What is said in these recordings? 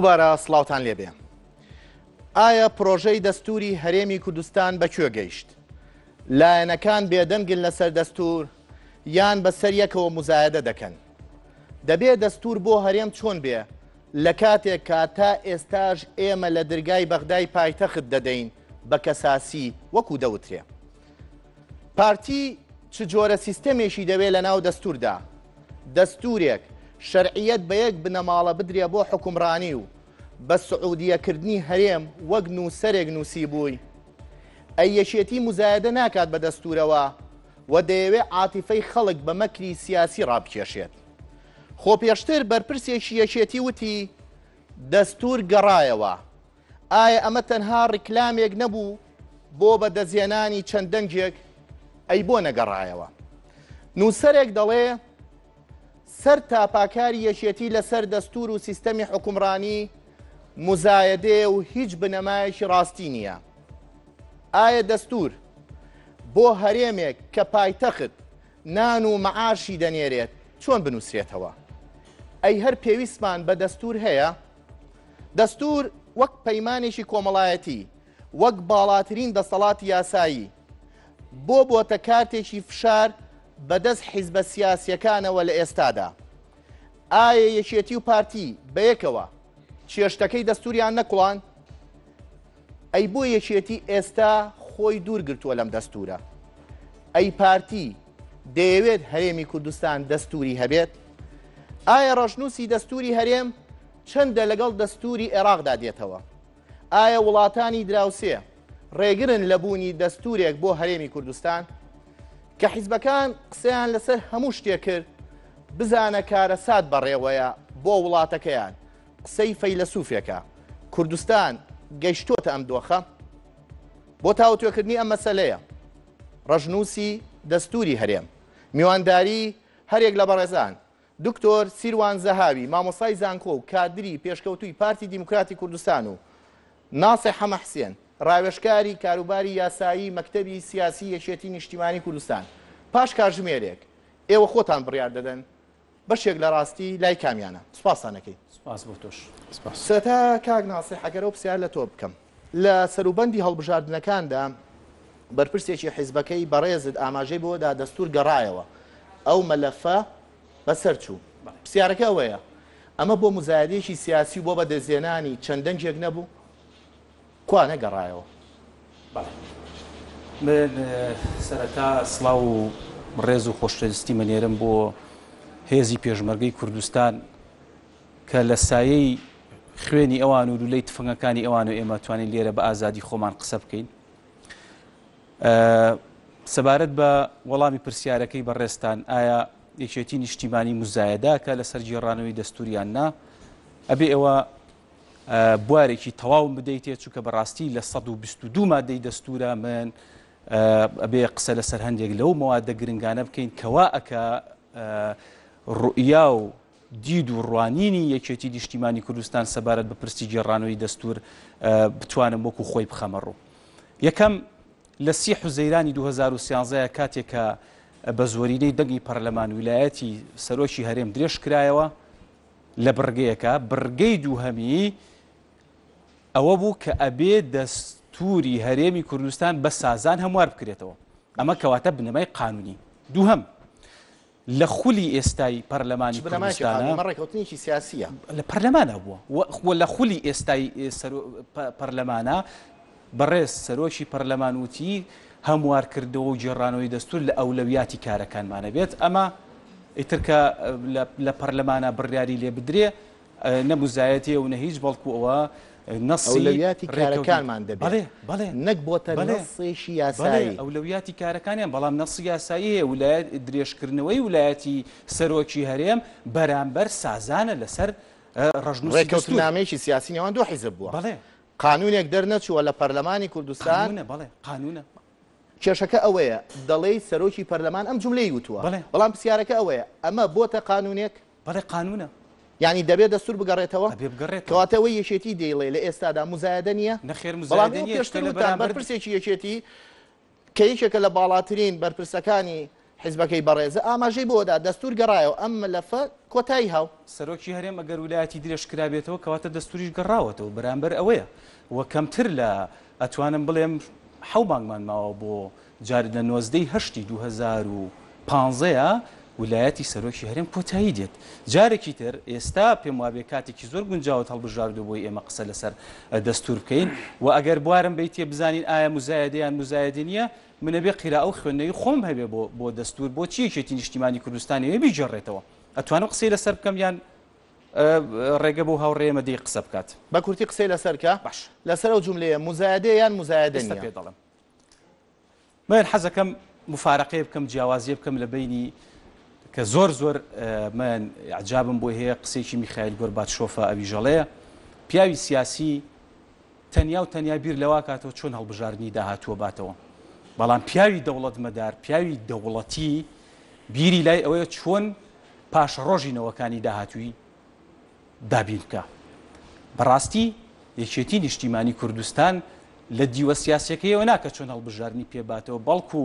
دووبارە سڵاوتان لێبێ. ئایا پرۆژەی دەستوری هەرێمی کوردستان بەکوێ گەیشت؟ لایەنەکان بێدەنگن لەسەر دەستور یان بەسەر یەکەوە مزایەدە دەکەن؟ دەبێت دەستور بۆ هەرێم چۆن بێ لە کاتێک کا تا ئێستاژ ئێمە لە دەرگای بەغدای پایتەخت دەدەین بە کەساسی وەکو دەوترێ. پارتی چ جۆرە سیستەمێکی دەوێت لە ناو دەستوردا؟ دەستورێک شەرعیەت بە یەک بنەماڵە بدرێ بۆ حکومڕانی و بە سعودیەکردنی هەرێم وەک نووسەرێک نووسی بووی. ئەی یەکێتی مزایەدە ناکات بە دەستورەوە و دەیەوێت عاتیفەی خەڵک بە مەکری سیاسی ڕابکێشێت. خۆ پێشتر بەرپرسێکی یەکێتی وتی دەستور گەڕایەوە. ئایا ئەمە تەنها ڕیکلامێک نەبوو بۆ بەدەزێنانی چەند دەنگێک؟ ئەی بۆ نەگەڕایەوە. نووسەرێک دەڵێ سەر تاپاکاری یەکێتی لەسەر دەستور و سیستەمی حکومڕانی مزایەدێ و هیچ بنەمایەکی ڕاستی نییە. ئایا دەستور بۆ هەرێمێک کە پایتەخت نان و مەعاشی دەنێرێت چۆن بنووسێتەوە؟ ئەی هەر پێویستمان بە دەستور هەیە؟ دەستور وەک پەیمانێکی کۆمەڵایەتی وەک باڵاترین دەسەڵاتی یاسایی بۆتە کارتێکی فشار بەدەست حیزبە سیاسیەکانەوە لە ئێستادا. ئایا یەکێتی و پارتی بەیەکەوە چێشتەکەی دەستوریان نەکوڵان؟ ئەی بۆ یەکێتی ئێستا خۆی دوور گرتووە لەم دەستورە؟ ئەی پارتی دەیەوێت هەرێمی کوردستان دەستوری هەبێت؟ ئایا ڕەشنووسی دەستوری هەرێم چەندە لەگەڵ دەستوری عێراقدا دێتەوە؟ ئایا وڵاتانی دراوسێ ڕێگرن لە بوونی دەستورێک بۆ هەرێمی کوردستان؟ کە حیزبەکان قسەیان لەسەر هەموو شتێک کرد بزانە کارە سات بەڕێوەیە بۆ وڵاتەکەیان قسەی فەیلسوفێکە. کوردستان گەیشتۆتە ئەم دۆخە؟ بۆ تاوتوێکردنی ئەم مەسەلەیە ڕەشنووسی دەستوری هەرێم میوانداری هەرێک لە بەڕێزان دکتۆر سیروان زەهاوی مامۆستای زانکۆ و کادری پێشکەوتووی پارتی دیموکراتی کوردستان و ناسێ حەمە حسێن ڕاوێژکاری کاروباری یاسایی مەکتەبی سیاسی یەکێتی نیشتیمانی کوردستان پاش کاتژمێرێک ئێوە خۆتان بڕیار دەدەن بەشێک لە ڕاستی لای کامیانە؟ سوپاسانەکەی. سپاس بۆ تۆش. سەرەتا کاک ناسێ ئەگەرەوە پرسیار لە تۆ بکەم لە سەروبەندی هەڵبژاردنەکاندا بەرپرسێکی حیزبەکەی بەڕێزت ئاماژەی بۆدا دەستور گەڕایەوە ئەو مەلەفە بەسەر چوو. پرسیارەکە ئەوەیە ئەمە بۆ مزایەدەیەکی سیاسی و بۆ بەدەستهێنانی چەند دەنگێک نەبوو؟ کوا نەگەڕایەوە؟ من سەرەتا سڵاو و ڕێز و خۆشەویستی منێرم بۆ هێزی پێشمەرگەی کوردستان کە لە سایەی خوێنی ئەوان و لولەی تفەنگەکانی ئەوان و ئێمە توانین لێرە بە ئازادی خۆمان قسە بکەین. سەبارەت بە وەڵامی پرسیارەکەی بەڕێستان ئایا یەکێتی نیشتیمانی مزایەداکە لەسەر جێڕانەوەی دەستوریان نا؟ ئەبێ ئەوە بوارێکی تەواو بدەیتێت چونکە بەڕاستی لە 122 مادەی دەستورە من ئەبێ قسە لەسەر هەندێک لەو مەوادە گرنگانە بکەین کەوا ئەکە ڕوئیا و دید و ڕوانینی یەکێتی نیشتیمانی کوردستان سەبارەت بە پرسی جێڕانەوەی دەستور بتوانم وەکو خۆی بخەمە ڕوو. یەکەم لە 30 حوزەیرانی 2013 کاتێکە بە زۆرینەی دەنگی پەرلەمان ویلایەتی سەرۆکی هەرێم درێژ کرایەوە لە بڕگەیەکە بڕگەی دووهەمی ئەوە بوو کە ئەبێ دەستوری هەرێمی کوردستان بە سازان هەموار بکرێتەوە. ئەمە کەواتە بنەمای قانونی. دووهەم لە خولی ئێستای پەرلەمانی کوردستانە ڕێکەوتنیی سیاسیە لە پەرلەمانە بووە لە خولی ئێستای پەرلەمانە بەڕێز سەرۆکی پەرلەمان وتی هەموارکردەوە و جێڕانەوەی دەستور لە ئەولەویاتی کارەکانمانە بێت. ئەمە ئیترکە لە پەرلەمانە بڕیاری لێ بدرێ نەموزایەتێ و نە هیچ بەڵکو ئەوە ئەولەویاتی کارەکانمان دەبێت نەک بۆتە نەسێکی یاسایی ئەولەویاتی کارەکانیان بەڵام نەسی یاسایی ویلایەت درێژکردنەوەی ویلایەتی سەرۆکی هەرێم بەرامبەر سازانە لەسەر ڕەشنووسی ڕێکەوتنامەیەکی سیاسی نێوان دوو حیزب بووە. قانونێک دەرنەچووە لە پەرلەمانی کوردستان قانونە کێشەکە ئەوەیە دەڵێی سەرۆکی پەرلەمان ئەم جملەی وتووە بەڵام پرسیارەکە ئەوەیە ئەمە بۆتە قانونێک؟ بەڵێ قانونە. یعنی دەبێت دەستور بگەڕێتەوە؟ کەواتەوەی یەکێتی دەیڵێ لە ئێستادا مزایەدە نییە؟ نەخێر مزایەدە نییە. بەرپرسێکی یەکێتی کە یەکێکە لە باڵاترین بەرپرسەکانی حیزبەکەی بەڕێزە ئاماژەی بۆدا دەستور گەڕایەوە ئەم مەلەفە کۆتایی هاو سەرۆکی هەرێم ئەگەر ویلایەتی درێژ کرابێتەوە کەواتە دەستوریش گەڕاوەتەوە بەرامبەر ئەوەیە وە کەمتر لە ئەتوانم بڵێم حەو مانگمان ماوە بۆ جار لە 1970 2015 ویلایەتی سەرۆکی هەرێم کۆتایی دێت جارێکی تر ئێستا پێم وابێ کاتێکی زۆر گونجاوت هەڵبژاردو بۆی ئێمە قسە لەسەر دەستور بکەین و ئەگەر بوارم بیتێ بزانین ئایا مزایدەیان مزایدە نییە منەبێ قیرا ئەو خوێندنەوەی خۆم هەبێ بۆ دەستور بۆ چیەکێتی نیشتیمانی کوردستانی بیجێڕێتەوە ئەتوانم قسەی لەسەر بکەم یان ڕێگە بۆ هاوڕێمە دەی قسە بکات بە کورتی قسەی لەسەرکە باش لەسەر ئەو جوملەیە مزایدە یان مزایدە پێ دەڵم من حەزەکەم مفارقەیە بکەم جیاوازیە بکەم لە بینی کە زۆر من عجابم بۆ هەیە قسێکی میخائیل گۆرباتشۆفە ئەویژەڵەیە پیاوی سیاسی تەنیا و تەنیا بیر لەوا کاتەوە چۆن هەڵبژاردننی داهاتووە باتەوە بەڵام پیاوی دەوڵەت مەدار پیاوی دەوڵەتی بیری لای ئەوەیە چۆن پاش ڕۆژینەوەکانی داهاتووی دابین بکە بەڕاستی یەکێتی نیشتیمانی کوردستان لە دیوە سیاسەکەیەوە ناکە چۆن هەڵبژاردننی پێباتەوە بەڵکو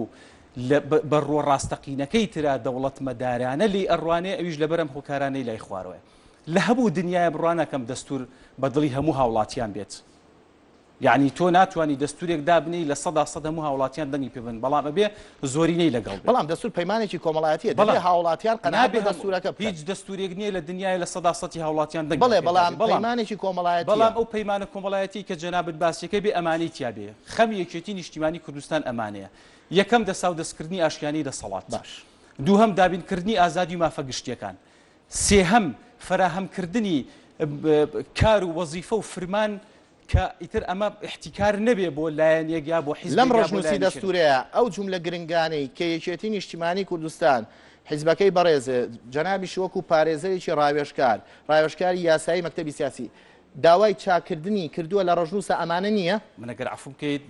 بە ڕۆ ڕاستەقینەکەی ترا دەوڵەت مەدارانە لی ئەڕوانێ ئەویش لەبەرم هۆکارانەی لای خوارەوە لە هەموو دنیای بڕوانەکەم دەستور بەدڵی هەموو هاوڵاتیان بێت یعنی تۆ ناتوانانی دەستورێک دابنی لە 100% هەموو هاوڵاتیان دەنگی پێ بن بەڵام ئەبێ زۆرینەی لەگەڵ بەڵام دەستور پەیمانێکی کۆمەڵایەتیە دەبێ هاوڵاتیان قەنابێ دەستورەکە هیچ دەستورێک نییە لە دنیای لە 100% هاوڵاتیان دەنگ بڵێ بەڵام پەیمانێکی کۆمەڵایەتی بەڵام ئەو پەیمانە کۆمەڵایەتی کە جەنابەت باسیەکە بێ ئەمانەی تیا بێ خەمی یەکێتی نیشتیمانی کوردستان ئەمانەیە یەکەم دەسا و دەستکردنی ئاشکانی دەسەڵات باش دووهەم دابینکردنی ئازادی و مافە گشتیەکان سێهەم فراهەمکردنی کار و وەزیفە و فرمان کە ئیتر ئەمە احتیکار نەبێ بۆ لایەنێک یا بۆ حیزب لەم ڕۆژنووسی دەستورەیە ئەو جوملە گرنگانەی کە یەکێتی نیشتیمانی کوردستان حیزبەکەی بەڕێزە جەنابیش وەکو پارێزەرێکی ڕاوێژکاری یاسایی مەکتەبی سیاسی داوای چاکردنی کردووە لە ڕۆژنووسە ئەمانە نییە منەگەر عفو بکەیت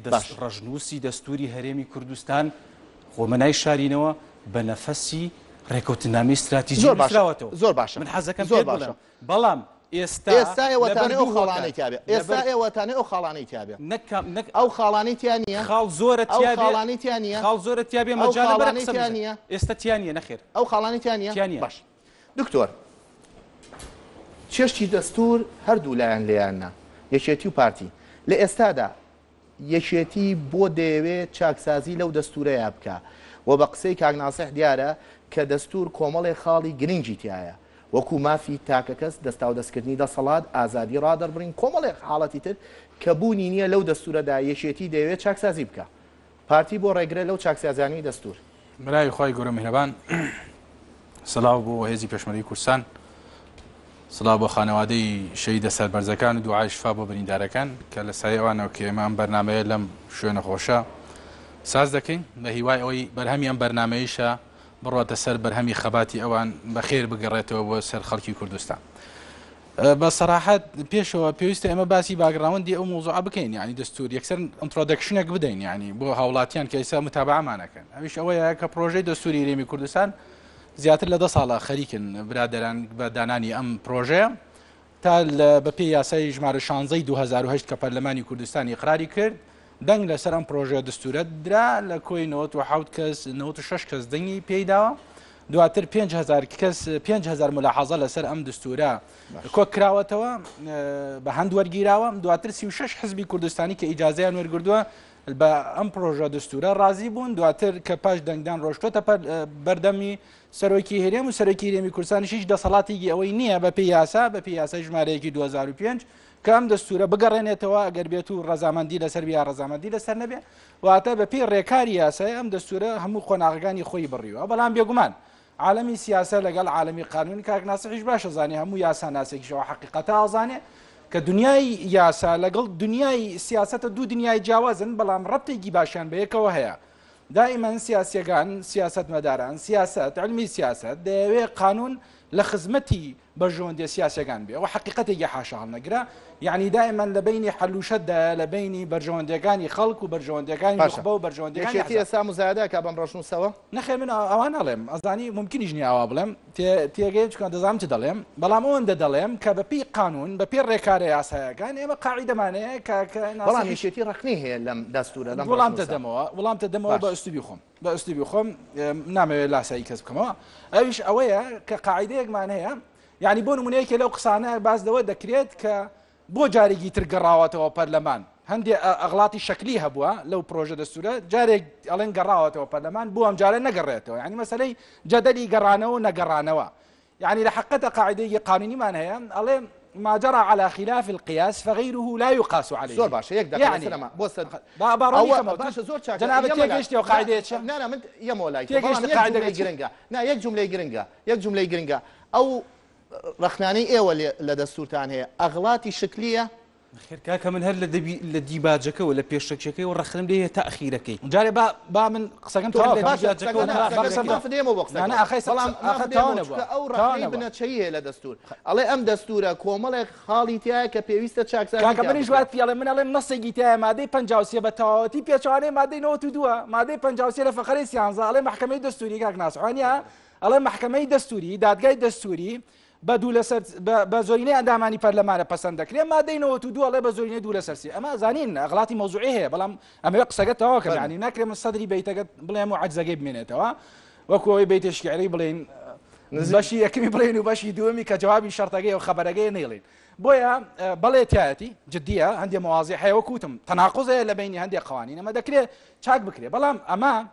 ڕۆژنووسی دەستوری هەرێمی کوردستان خۆمەنای شارینەوە بە نەفەسی ڕێکەوتنامەی استراتیژی زۆر باشە من حەزەکەم زۆر باشە بەڵام ئێستا ئێوەتانەی ئەو خاڵانەی تیابێ ئێستا ئێوەتانەی ئەو خاڵانەی تیابێ ئەو خاڵانەی تیان نییە خاڵ زۆرە خاڵانەی تیان نییە خاڵ زۆرە تیابێ مەجال بەرەقسەیان نییە ئێستا تیان نیە نەخێر ئەو خاڵانی تیان نییە باش دکتۆر چێشتی دەستور هەردوو لایەن لێیاننا یەکێتی و پارتی لە ئێستادا یەکێتی بۆ دەیەوێت چاکسازی لەو دەستورەیە بکە و بە قسەی کاک ناسیح دیارە کە دەستور کۆمەڵی خاڵی گرنگی تایە وەکو مافی تاکە کەس دەستا و دەستکردنی دەسەڵات ئازادی ڕادەربڕین کۆمەڵێ حاڵەتی تر کە بوونی نییە لەو دەستورەدا یەکێتی دەیەوێت چاکسازی بکە پارتی بۆ ڕێگرە لەو چاکسازانی دەستور برای خی گەورە میهرەبان سڵاو بۆ هێزی پێشمەرگی کوردستان سڵاو بۆ خانەوادەی شەیدە سەربەرزەکان و دوعای شفا بۆ بریندارەکان کە لە سایە ئەوانەوە کە ئێمە ئەم بەرنامەیە لەم شوێنە خۆشە ساز دەکەین بە هیوای ئەوەی بەرهەمی ئەم بەرنامەیەشە بڕاتە سەر بەرهەمی خەباتی ئەوان بەخێر بگەڕێتەوە بۆ سەر خەڵکی کوردستان بە سەراحەت پێشەوە پێویستە ئێمە باسی باگراوندی ئەو مۆزوع بکەین یعنی دەستور یەکسەر ئینترۆدەکشنێک بدەین یعنی بۆ هاوڵاتیان کە ئێستا متابعەمانەکەن ئەویش ئەوەیە کە پرۆژەی دەستوری هەرێمی کوردستان زیاتر لە 10 ساڵە خەریکن برادەران بە دانانی ئەم پرۆژەیە تا بە پێی یاسای ژمارە 16 2008 کە پەرلەمانی کوردستانی قراری کرد دەنگ لەسەر ئەم پرۆژە دەستورە درا لە کۆی 97 کەس 96 کەس دەنگی پێیداوە دواتر 5,000 ملاحەزە لەسەر ئەم دەستورە کۆک کراوەتەوە بە هەند وەرگیراوە دواتر 36 حزبی کوردستانی کە ئیجازەیان وەرگردووە بە ئەم پرۆژە دەستورە ڕازی بوون دواتر کە پاش دەنگدان ڕۆشتۆتە بەردەمی سەرۆکی هەرێم و سەرۆکی هەرێمی کوردستانی هیچ دەسەڵاتێکی ئەوەی نییە بە پێی یاسا بە پێی یاسای ژمارەیەکی 2005 کە ئەم دەستورە بگەڕێنێتەوە ئەگەر بێت و ڕەزامەندی لەسەر بیا ڕەزامەندی لەسەر نەبێ واتە بە پێی ڕێکاری یاسای ئەم دەستورە هەموو خۆناغەکانی خۆی بڕیوە بەڵام بێگومان عالمی سیاسە لەگەڵ عالمی قانون کاک ناسیحیش باشە زانێ هەموو یاسا ناسێکیشەوە حقیقەتە ئازانێ کە دنیای یاسا لەگەڵ دنیای سیاسەتە دوو دنیای جیاوازن بەڵام ڕەبتێکی باشیان بەیەکەوە هەیە دائیمەن سیاسیەکان سیاست مەداران سیاست علمی سیاست دەیەوێت قانون لە خزمەتی بەرژەوەندی سیاسەکان بێ ئەوە حقیقەتێکی حاشا هەڵنەگرە یعنی دائیمەن لە بینی حلوشەتدا لە بینی بەرژەوەندەکانی خەڵک و بەرژەوەندەکانی نخبە و بەرژەوەندەکانی ئێستا مزایدە کە بەم ڕۆژنووسەوە نەخێ من ئەوان نەڵێم ئەزانی ممکنیش نییە ئەوە بڵێم تێگەی چکە دەزانم چ دەڵێم بەڵام ئەوەندە دەڵێم کە بەپی قانون بەپی ڕێکارە یاسایەکان ئێمە قاعیدەمانەیە بەڵام یەکێتی ڕەخنەی هەیە لەم دەستورە وڵام تەدەمەوە بە ئوستوبی خۆم بە ئوسلوبی خۆم نامەوێت لاسایی کەس بکەمەوە ئەویش ئەوەیە کە قاعیدەیەکمان هەیە یعنی بۆ نمونەیەکێ لەو قسانە باز لەوە دەکرێت کە بۆ جارێکی تر گەڕاوەتەوە پەرلەمان هەندێک ئەغڵاتی شکلی هەبووە لەو پرۆژە دەستورە جارێک ئەڵێن گەڕاوەتەوە پەرلەمان بۆ ئەم جارە نەگەڕێتەوە یعنی مەسەلەی جەدەلی گەڕانەوە و نەگەڕانەوە يعني لحقت قاعدة قانوني ما هي الله ما جرى على خلاف القياس فغيره لا يقاس عليه زور باشا يقدر يعني سلامة بوس باشا زور جناب تيجي قاعدة لا من يا مولاي تيجي قاعدة جرينجا نا يك جملة جرينجا أو رخناني إيه ولا لدستور تان هي أغلاطي شكلية خير كاكا من هل لديباجك ولا بيشكشك ورخنم ليه تأخيرك جاري با من قسكم تو ما في ديمو بوكس أنا أخيس أخذ أو رخني بنتشيه لدستور الله أم دستورة كومل خاليتها كبيويست شاكسا كاكا من جوات في من الله نص جيتها ما دي بنجاوسية بتاعتي بيشاني ما دي نوت دوا ما دي بنجاوسية لفخري سيانزا الله محكمة دستوري كاك ناس عنيا الله محكمة دستوري دادگاه دستوري بدول سر بزورينه انداماني برلمان پسند دکرێ مادەی 92 الله بزورينه دول سرسي اما زانين اغلاطي موضوعيه بلام اما يقصقت تواكب يعني نكرم الصدري بيتك بلام عجزه بمنته وكو بيت شعري بلين باشي يكمي بلين وباشي دومي كجوابي شرطقيه وخبرقيه نيلين بويا بليتاتي جديه عندي مواضيع هي وكوتم تناقض بين عندي قوانين اما دكري چاك بكري بلام اما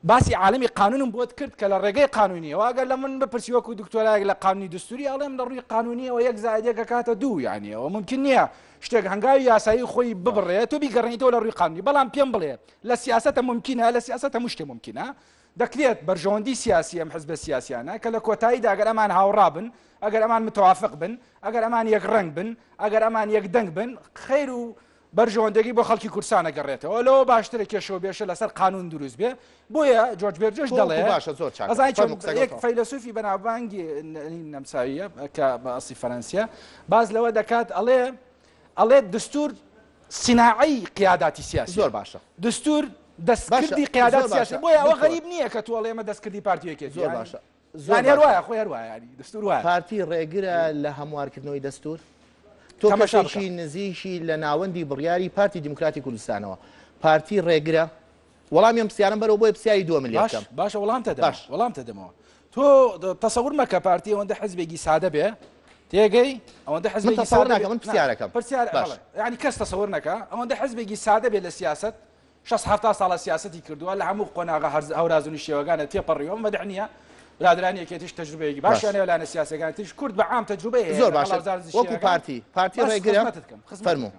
باسی عالمی قانون بود کرد که لرگه قانونی و اگر لمن بپرسی وکو دکترای لقانونی دستوری علم لروی قانونی و یک زائد یک کات دو يعني وممكن نيا اشتاق هنگاوي ياساي خوي ببره تو بيقرني تو لروي قانوني بلام بيم بله لا سياسه ممكنه لا سياسه مش ممكنه دكليت برجوندي سياسيه حزب السياسي انا كلا كوتايد اگر امان هاورابن اگر امان متوافق بن اگر امان يقرنگ بن اگر امان يقدنگ بن خير برجوندگی بۆ خەڵکی کورسانە گەڕێتەوە لەوە باشترە کێشەوە بێشە لەسەر قانون دروست بێ بۆیە جۆرج بێرجش دەڵێ یەک فەیلسوفی بەناوبانگی نەمساویە کە بە ئەسڵی فەرەنسیە باز لەوە دەکات ئەڵێ دستور صناعی قیاداتی سیاسی زۆر باشە دستور دەستکردی قیادات سیاسی بۆیە ئەوە غەریب نییە کە تۆ ئەڵێ ئێمە دەستکردی پارتیەکێت زۆر باشە زۆر هەروایە خۆی هەروایە ینی دستور وایە پارتی ڕێگرە لە هەموارکردنەوەی دەستور تۆ کەمەشی نزیشی لە ناوەندی بڕیاری پارتی دیموکراتی کوردستانەوە پارتی ڕێگرە وەڵامی ئەم پرسیارم بەرەوە بۆی پرسیاری دووە ملیۆن باشە وەڵام تەدەمەوە تۆ تەسەور مەکە پارتی ئەوەندە حزبێکی سادە بێ تێگەی ئەوەندە حزبێکی سادە ناکەم من پرسیارەکەم ینی کەس تەسەور نەکە ئەوەندە حزبێکی سادە بێ لە سیاست 60 ساڵە سیاسەتی کردووە لە هەموو قۆناغا هەورازونی شێوەگانە تێپەڕیەوە مەدەح نییە برادرانێکێتیش تەجروبەیەکی باشیانە وەلانە سیاسەکانتیش کورد بە عام تەجروبەیە زۆر باشە وەکو پارتی ڕێگرە فەرموو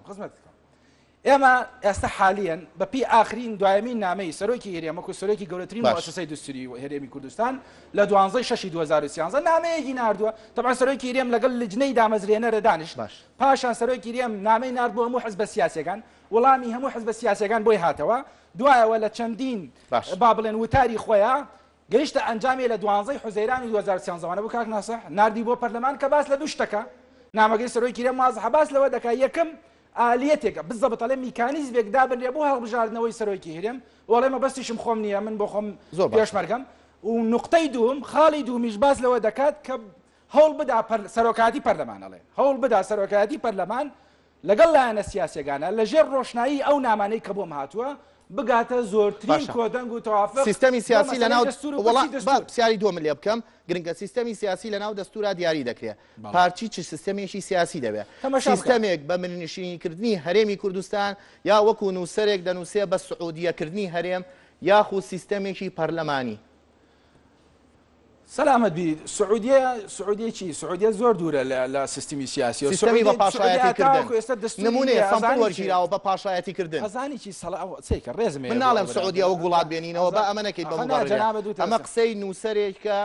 ئێمە ئێستا حالیان بەپی ئاخرین دوایەمین نامەی سەرۆکی هێرێمەکو سەرۆکی گەورەترین مؤسسەی دستوری هێرێمی کوردستان لە 12/6 2013 نامەیەکی ناردووە طبعا سەرۆکی هێرێم لەگەڵ لجنەی دامەزرێنەرە دانیشت پاشان سەرۆکی هێرێم نامەی نارد بۆ هەموو حزبە سیاسیەکان وەڵامی هەموو حزبە سیاسیەکان بۆی هاتەوە دوایەوە لە چەندین با بڵێن وتاری خۆیان گەیشتە ئەنجامی لە 12 حوزەیرانی 2013 بوو کاک ناسح ناردی بۆ پەرلەمان کە باس لە دوو شتەکە نامەگەی سەرۆکی هێرێم مازحە باس لەوە دەکات یەکەم ئالەتێکە بالضبط ئەڵێ میکانیزمێک دابنرێ بۆ هەڵبژاردنەوەی سەرۆکی هێرێم وەڵێ مەبەستیشم خۆم نییە من بۆ خۆم پێشمەرگەم و نقطەی دووم خاڵی دوومیش باس لەوە دەکات کە هەوڵ بدا سەرۆکاتی پەرلەمان ئەڵێ هەوڵ بدا سەرۆکاتی پەرلەمان لەگەڵ لایەنە سیاسیەکانە لەژێر ڕۆشنایی ئەو نامانەی کە بۆم هاتووە بگاتە زۆرترین کۆدەنگ و تەوافق سیستەمی سیاسی لەناو پرسیاری دووەم لێ بکەم گرنگە سیستەمی سیاسی لەناو دەستورا دیاری دەکرێت پارتی چ سیستەمێکی سیاسی دەبێت سیستەمێک بە منشینیکردنی هەرێمی کوردستان یا وەکو نووسەرێک دەنووسێ بە سعودیەکردنی هەرێم یاخود سیستەمێکی پەرلەمانی سلامت بی سعودیە چی سعودیە زۆر دوورە لە سیستمی سیاسی سیستەمی بە پاشایەتیکردن نمونەیە سەمپڵ وەرگیراوە بە پاشایەتیکردن ئەزانی چی چیکە ڕێزمێ من ناڵێم سعودیەوە گوڵات بێنینەوە بە ئەمە نەکەیت بە ئەمە قسەی نووسەرێکە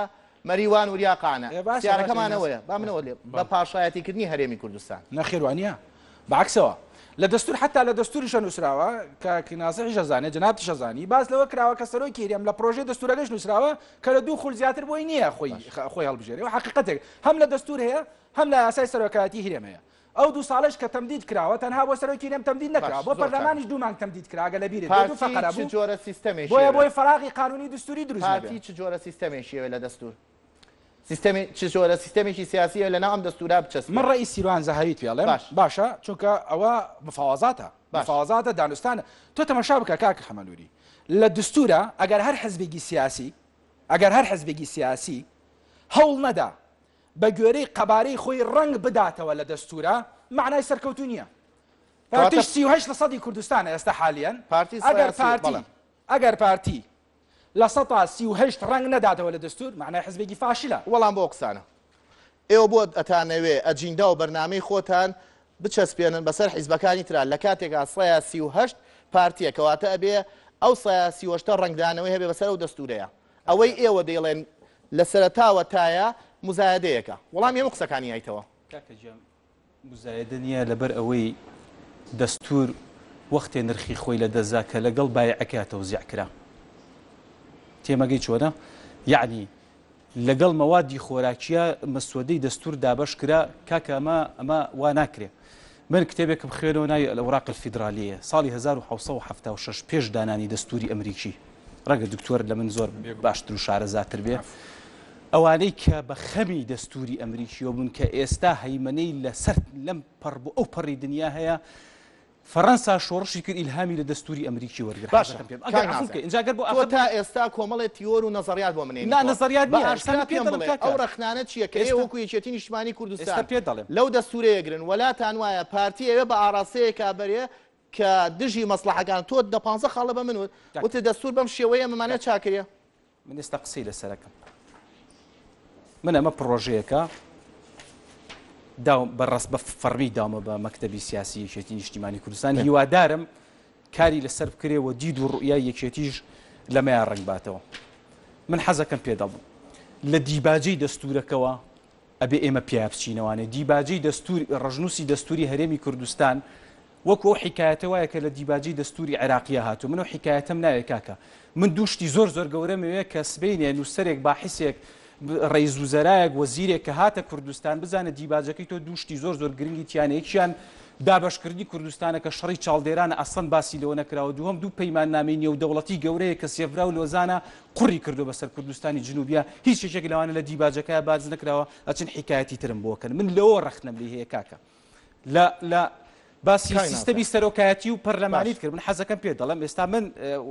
مەریوان وریاقانە سیارەکەمانەوەیە با منەوە لێ بە پاشایەتیکردنی هەرێمی کوردستان نەخێوانە بەعکسەوە لە دەستور حتا لە دەستوریشە نووسراوە کە ناسحی شەزانێ جنابتی شەزانی باز لەوە کراوە کە سەرۆکی هێرێم لە پرۆژەی دەستورەکەش نووسراوە کە لە دوو خول زیاتر بۆی نییە خۆی هەڵبژێرێ و حقیقەتێک هەم لە دەستور هەیە هەم لە یاسای سەرۆکایەتی هێرێم هەیە ئەو دوو ساڵش کە تەمدید کراوە تەنها بۆ سەرۆکی هێرێم تەمدید نەکراوە بۆ پەرلەمانیش دوو مانگ تەمدید کرا گە لە بیرێت دوو فەقەرە بوو جۆرە سیستەمێک بۆیە فەراغی قانونی دەستوری دروست پارتی چ جۆرە سیستەمێکیەوە لە دەستور چۆرە سیستەمێکی سیاسیە لە ناو ئەم دەستورا بچەسبێت. من ڕێی سیروان زەهەویت پێڵێم باشە چونکە ئەوە مفاوازاتە دانوستانە تۆ تەماشا بکە کاکە حەمەنووری لە دستورە ئەگەر هەر حزبێکی سیاسی هەوڵ نەدا بە گوێرەی قەبارەی خۆی ڕنگ بداتەوە لە دەستورە معنای سەرکەوتو نییە. پارتیش 38% کوردستانە ئێستا حالیان ئەگەر پارتی لە 38 ڕنگ نەداتەوە لە دەستور معنای حزبێکی فاشلە. وەڵام بۆ قسانە ئێوە بۆ ئەتانەوێ ئەجیندا و بەرنامەی خۆتان بچەسپێنن بەسەر حیزبەکانی تران لە کاتێکا 38 پارتیە کەواتە ئەبێ ئەو 38 ڕنگدانەوەی هەبێ بەسەر ئەو دەستورەیە. ئەوەی ئێوە دەیڵێن لە سەرەتاوە تایە مزایدەیەکە وەڵام ئێمە قسەکانی هایتەوە. مزایدە نییە لەبەر ئەوەی دەستور وەختێ نرخی خۆی لە دەزا کە لەگەڵ بایعەکەتەوە زیعکرا تێمەگەی چۆنە یعنی لەگەڵ مەوادی خۆراکیە مەسودەی دەستور دابش کرا کاکە ئەمە وا ناکرێ. من کتێبێکم خوێنەوە ناوی الأوراق الفیدرالیە ساڵی 1976 پێش دانانی دەستوری ئەمریکی ڕەگە دکتۆر لە من زۆر باشتر و شارەزاتر بێ ئەوانەی کە بە خەمی دەستوری ئەمریکیەوە بوون کە ئێستا هەیمەنەی لەسەر لەم پەڕ بۆ ئەو پەڕی دنیا هەیە فەڕەنسا شۆڕشی کرد ئیلهامی لە دەستوری ئەمریکی وەرگرت. بۆ تا ئێستا کۆمەڵێت تیۆر و نەزەریات بۆ منێن نەزەریات ئەو ڕەخنانە چییە کە وەکو یەکێتی نیشتمانی کوردستان پێ دەڵێم لەو دەستورەیەگرن وەلاتان وایە پارتی ئەوێ بە ئاڕاستەیە کابرێ کە دژی مەسلحەکان تۆ دە 15 خاڵە بە من وتە دەستور بەم شێوەیە مەمانە چاکرێ. من ئێستا قسەی لەسەرەکەم من ئەمە پرۆژەیەەکە بەڕاست بە فەرمی داومە بە مەکتەبی سیاسی یەکێتی نیشتیمانی کوردستان هیوادارم کاری لەسەر بکرێەوە دید و ڕوئیای یەکێتیش لەمەیان ڕنگ باتەوە. من حەزەکەم پێدا بوو لە دیباجەی دەستورەکەەوە ئەبێ ئێمە پیا بچینەوانێ دیباجەی ڕژنووسی دەستوری هەرێمی کوردستان وەکو ئەو حیکایەتە وایە کە لە دیباجەی دەستوری عێراقیە هاتوو من ئەو حیکایەتەم ناوێ کاکە من دووشتی زۆر گەورەمەوێ کە سبەینێ نووسەرێک باحیسێک ڕێیز وزەرایەک وەزیرێک کە هاتە کوردستان بزانە دیباجەکەی تۆ دووشتی زۆر گرنگی تیانەیەکیان دابشکردنی کوردستانە کە شەڕی چاڵدێرانە ئەسڵەن باسی لەوە نەکراوە دووەم دوو پەیماننامەی نێودەوڵەتی گەورەیە کە سێڤرا و لۆزانە قوڕی کردو بەسەر کوردستانی جنوبیە هیچ شتێک لەوانە لە دیباجەکەیە باز نەکراوە ئەچن حیکایەتی ترم بۆکەن من لەوە ڕەخنەم لێ هەیە کاکە لە باسی سیستەمی سەرۆکایەتی و پەرلەمانیت کرد من حەزەکەم پێ دەڵێم ئێستا من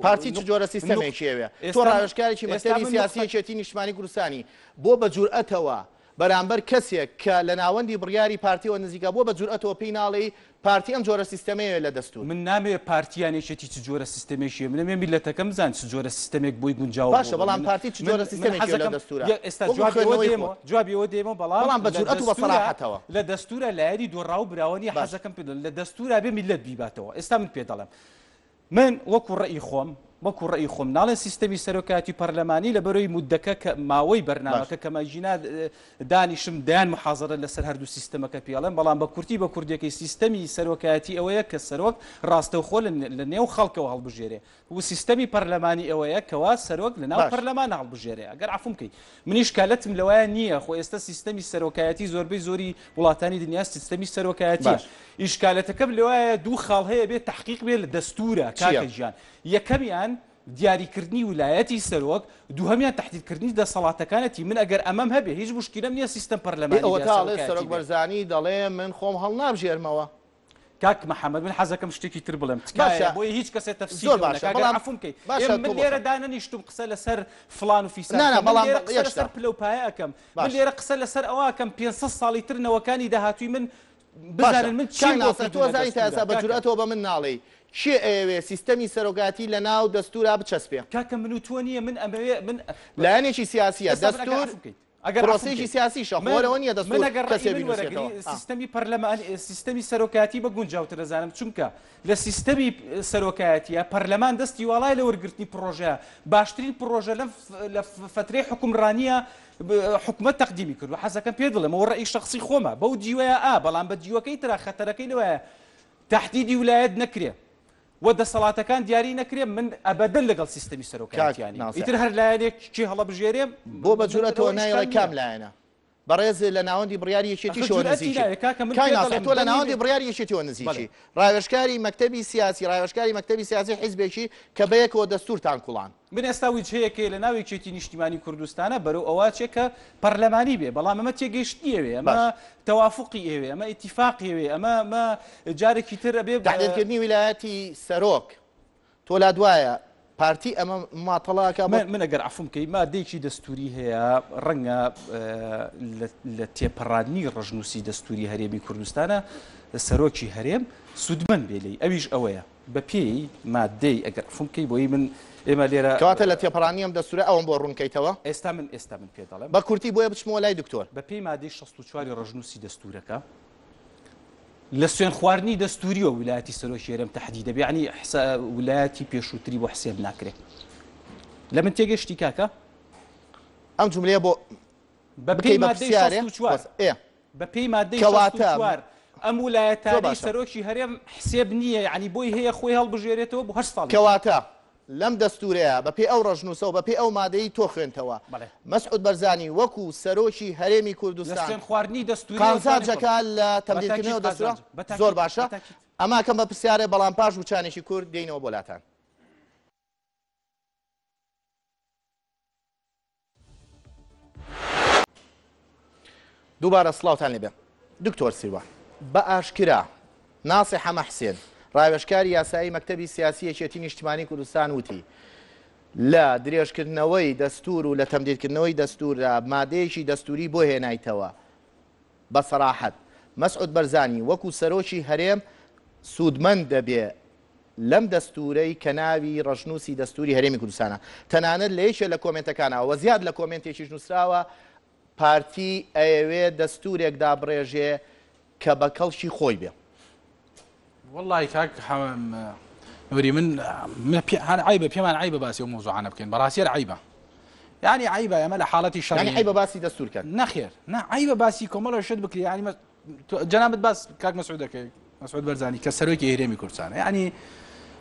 پارتی چ جۆرە سیستەمێکیەوێ تۆ ڕاوێژکارێکی مەکتەبی سیاسی یەکێتی نیشتیمانی کوردستانی بۆ بە جورئەتەوە بەرامبەر کەسێک کە لە ناوەندی بڕیاری پارتیەوە نزیکە بۆ بە جورئەتەوە پێی ناڵێ پارتی ئەم جۆرە سیستەمەیە لە دەستور من نامێ پارتیانێکێتی چ جۆرە سیستەمێکیە منەمێ میلەتەکەم بزان چ جۆرە سیستەمێک بۆی گونجاو باشە بەڵام پارتی چ جۆرە سیستەمێکی لە دەستورە ئێستا جوابیەوە دێمە بەڵام بە جورئەت و بە سەراحەتەوە لە دەستورە لایەنی دۆڕاو براوەنی حەزەکەم پێ لە دەستورە بێ میلەت بیباتەوە ئێستا من پێ دەڵێم من وەکو ڕێی خۆم ناڵێن سیستەمی سەرۆکایەتی پەرلەمانی لە بەرەوەی مودەکە کە ماوەی بەرنامەکە کە ماژینا دانیشم دەیان محازەرە لەسەر هەردوو سیستەمەکە پێڵێن بەڵام بە کورتی بە کوردەکەی سیستەمی سەرۆکایەتی ئەوەیە کە سەرۆک ڕاستەوخۆ لە نێو خەڵکەوە هەڵبژێرێ و سیستەمی پەرلەمانی ئەوەیە کەوا سەرۆک لە ناو پەرلەمان هەڵبژێرێ ئەگەر عفوم کەی منیش کالەتم لەوایە نییە خۆ ئێستا سیستەمی سەرۆکایەتی زۆربەی زۆری وڵاتانی دنیا سیستەمی سەرۆکایەتی ئیشکالەتەکەم لەوایە دوو خاڵ هەیە بێت تحقیق بێت لە دەستورە کاکە گیان یەکەمیان دیاریکردنی ویلایەتی سەرۆک دووهەمیان تهدیدکردنی دەسەڵاتەکانەتی من ئەگەر ئەمەم هەبێ هیچ مشکلەم نییە سیستەم پەرلەمانی سەرۆک بەرزانی دەڵێ من خۆم هەڵنابژێرمەوە کاک محەممەد من حەزەکەم شتێکی تر بڵێم بۆیە هیچ کەسێت تەفسیر عفومکەی من لێرە دانەنیشتم قسە لەسەر فلان و فیسان لەسەر پلەپایە ئەەکەم من لێرە قسە لەسەر ئەوەکەم 500 ساڵی تر نەوەکانی داهاتووی من بزانن من تۆزانی تاسا بە جورئەتەوە بە من ناڵێ چی ئەوێ سیستەمی سەرۆکاتی لە ناو دەستورا بچەسپێ کاکە من و تۆ نییە من ئەمەوێ من لایەنێکی سیاسیە دەستور پرۆسێکی سیاسی شەخۆرەوە نیە دەستور سیستەمی پەرلەمان سیستەمی سەرۆکاتی بە گونجاوتر دەزانم چونکە لە سیستەمی سەرۆکایەتیە پەرلەمان دەستی وڵای لە وەرگرتنی پرۆژە باشترین پرۆژە لە فترەی حکومڕانیە حکومەت تەقدیمی کرد و حەزەکەم پێ دڵێم ئەوە ڕێی شەخسی خۆمە بەو دیوەیە بەڵام بە دیوەکەی ترا خەتەرەکەی لەوەیە تهدیدی ویلایەت نەکرێ و دەسەڵاتەکان دیاری نەکرێ من ئەبەدەن لەگەڵ سیستەمی سەرۆکایەتیانی ئیتر هەر لایەنێک چی هەڵەبژێرێ بۆ بە جورئەتەوە نایڵێ کام لایەنە بەڕێز لە ناوەندی بڕیاری یەکێتیشەوە نزیکی تۆ لە ناوەندی بڕیاری یەکێتیەوە نزیکی ڕاوێژکاری مەکتەبی سیاسی ڕاوێژکاری مەکتەبی سیاسی حیزبێکی کە بەیەکەوە دەستورتان کوڵان من ئێستا وجهەیەکێ لە ناو یەکێتی نیشتیمانی کوردستانە بەرەو ئەوە چێکە پەرلەمانی بێ بەڵام ئەمە تێگەیشتی ئێوێ ئەمە تەوافقی ئێوێ ئەمە ئیتیفاقی ئێوێ ئەمە جارێکی تر ئەبێ تحلیلکردنی ویلایەتی سەرۆک تۆ لا دوایە پارتی ئەمە ماتەڵاکە من ئەگەر عفوم بکەی مادەیەکی دەستوری هەیە ڕەنگە لە تێپەڕاندنی ڕژنووسی دەستوری هەرێمی کوردستانە سەرۆکی هەرێم سوودمەند بێ لێی ئەویش ئەوەیە بە پێی مادەی ئەگەر عفوم بکەی بۆی من ئێمە لێرە کەواتە لە تێپەڕانی ئەم دەستورە ئەوم بۆ ڕوونکەیتەوە ئێستا من پێ دەڵێم بە کورتی بۆیە بچمەوە لای دکتۆر بە پێی مادەی 64 ڕژنووسی دەستورەکە لە سوێن خواردنی دەستوریەوە ویلایەتی سەرۆکی هەرێم تەحدید دەبێ یعنی ویلایەتی پێشووتری بۆ حسێب ناکرێت لە من تێگەشتی کاکە ئەم جملەیە بۆ بە پێی مادەی 64 بە پێی مادەی 64 ئەم ویلایەتانی سەرۆکی هەرێم حسێب نییە یعنی بۆی هەیە خۆی هەڵبژێرێتەوە بۆ 8 ساڵ کەواتە لەم دەستورەیە بە پێی ئەو ڕژنووسەوە بە پێی ئەو مادەی تۆ خوێنتەوە مەسعود بەرزانی وەکو سەرۆکی هەرێمی کوردستان خواردنی دەستوری قازانجەکە لە تەمدیدکردنەوە دەستورە زۆر باشە ئەما کەم بە پرسیارێ بەڵام پاش وچانێکی کورد دێینەوە بۆلاتان دووبارە سڵاوتان لێبێ دکتۆر سیروان بە ئاشکرا ناسی حەمە حسێن ڕاوێژکاری یاسایی مەکتەبی سیاسی یەکێتی نیشتیمانی کوردستان وتی لە درێژکردنەوەی دەستور و لە تەمدیدکردنەوەی دەستورە مادەیەکی دەستوری بۆ هێنایتەوە بە سەراحەت مەسعود بەرزانی وەکو سەرۆکی هەرێم سوودمەند دەبێ لەم دەستورەی کە ناوی ڕژنووسی دەستوری هەرێمی کوردستانە تەنانەت لە یەکێ لە کۆمنتەکانەوە وە زیاد لە کۆمنتێکیش نووسراوە پارتی ئەوێ دەستورێک دابڕێژێ کە بە کەڵکی خۆی بێ والله کاک نوری من عیبە پێمان عیبە باسی ئەو مۆزوعانە بکەین بەڕاستیە عیبە یعنی عیبە ئەمە لە حاڵەتی شەڕی یعنی عیبە باسی دەستور کەن نەخێر نه عیبە باسی کۆمەڵە شت بکری یعنی جەنابەت باس کاک مەسعود دەکەی مەسعود بەرزانی کە سەرۆکی هەرێمی کوردستانە یعنی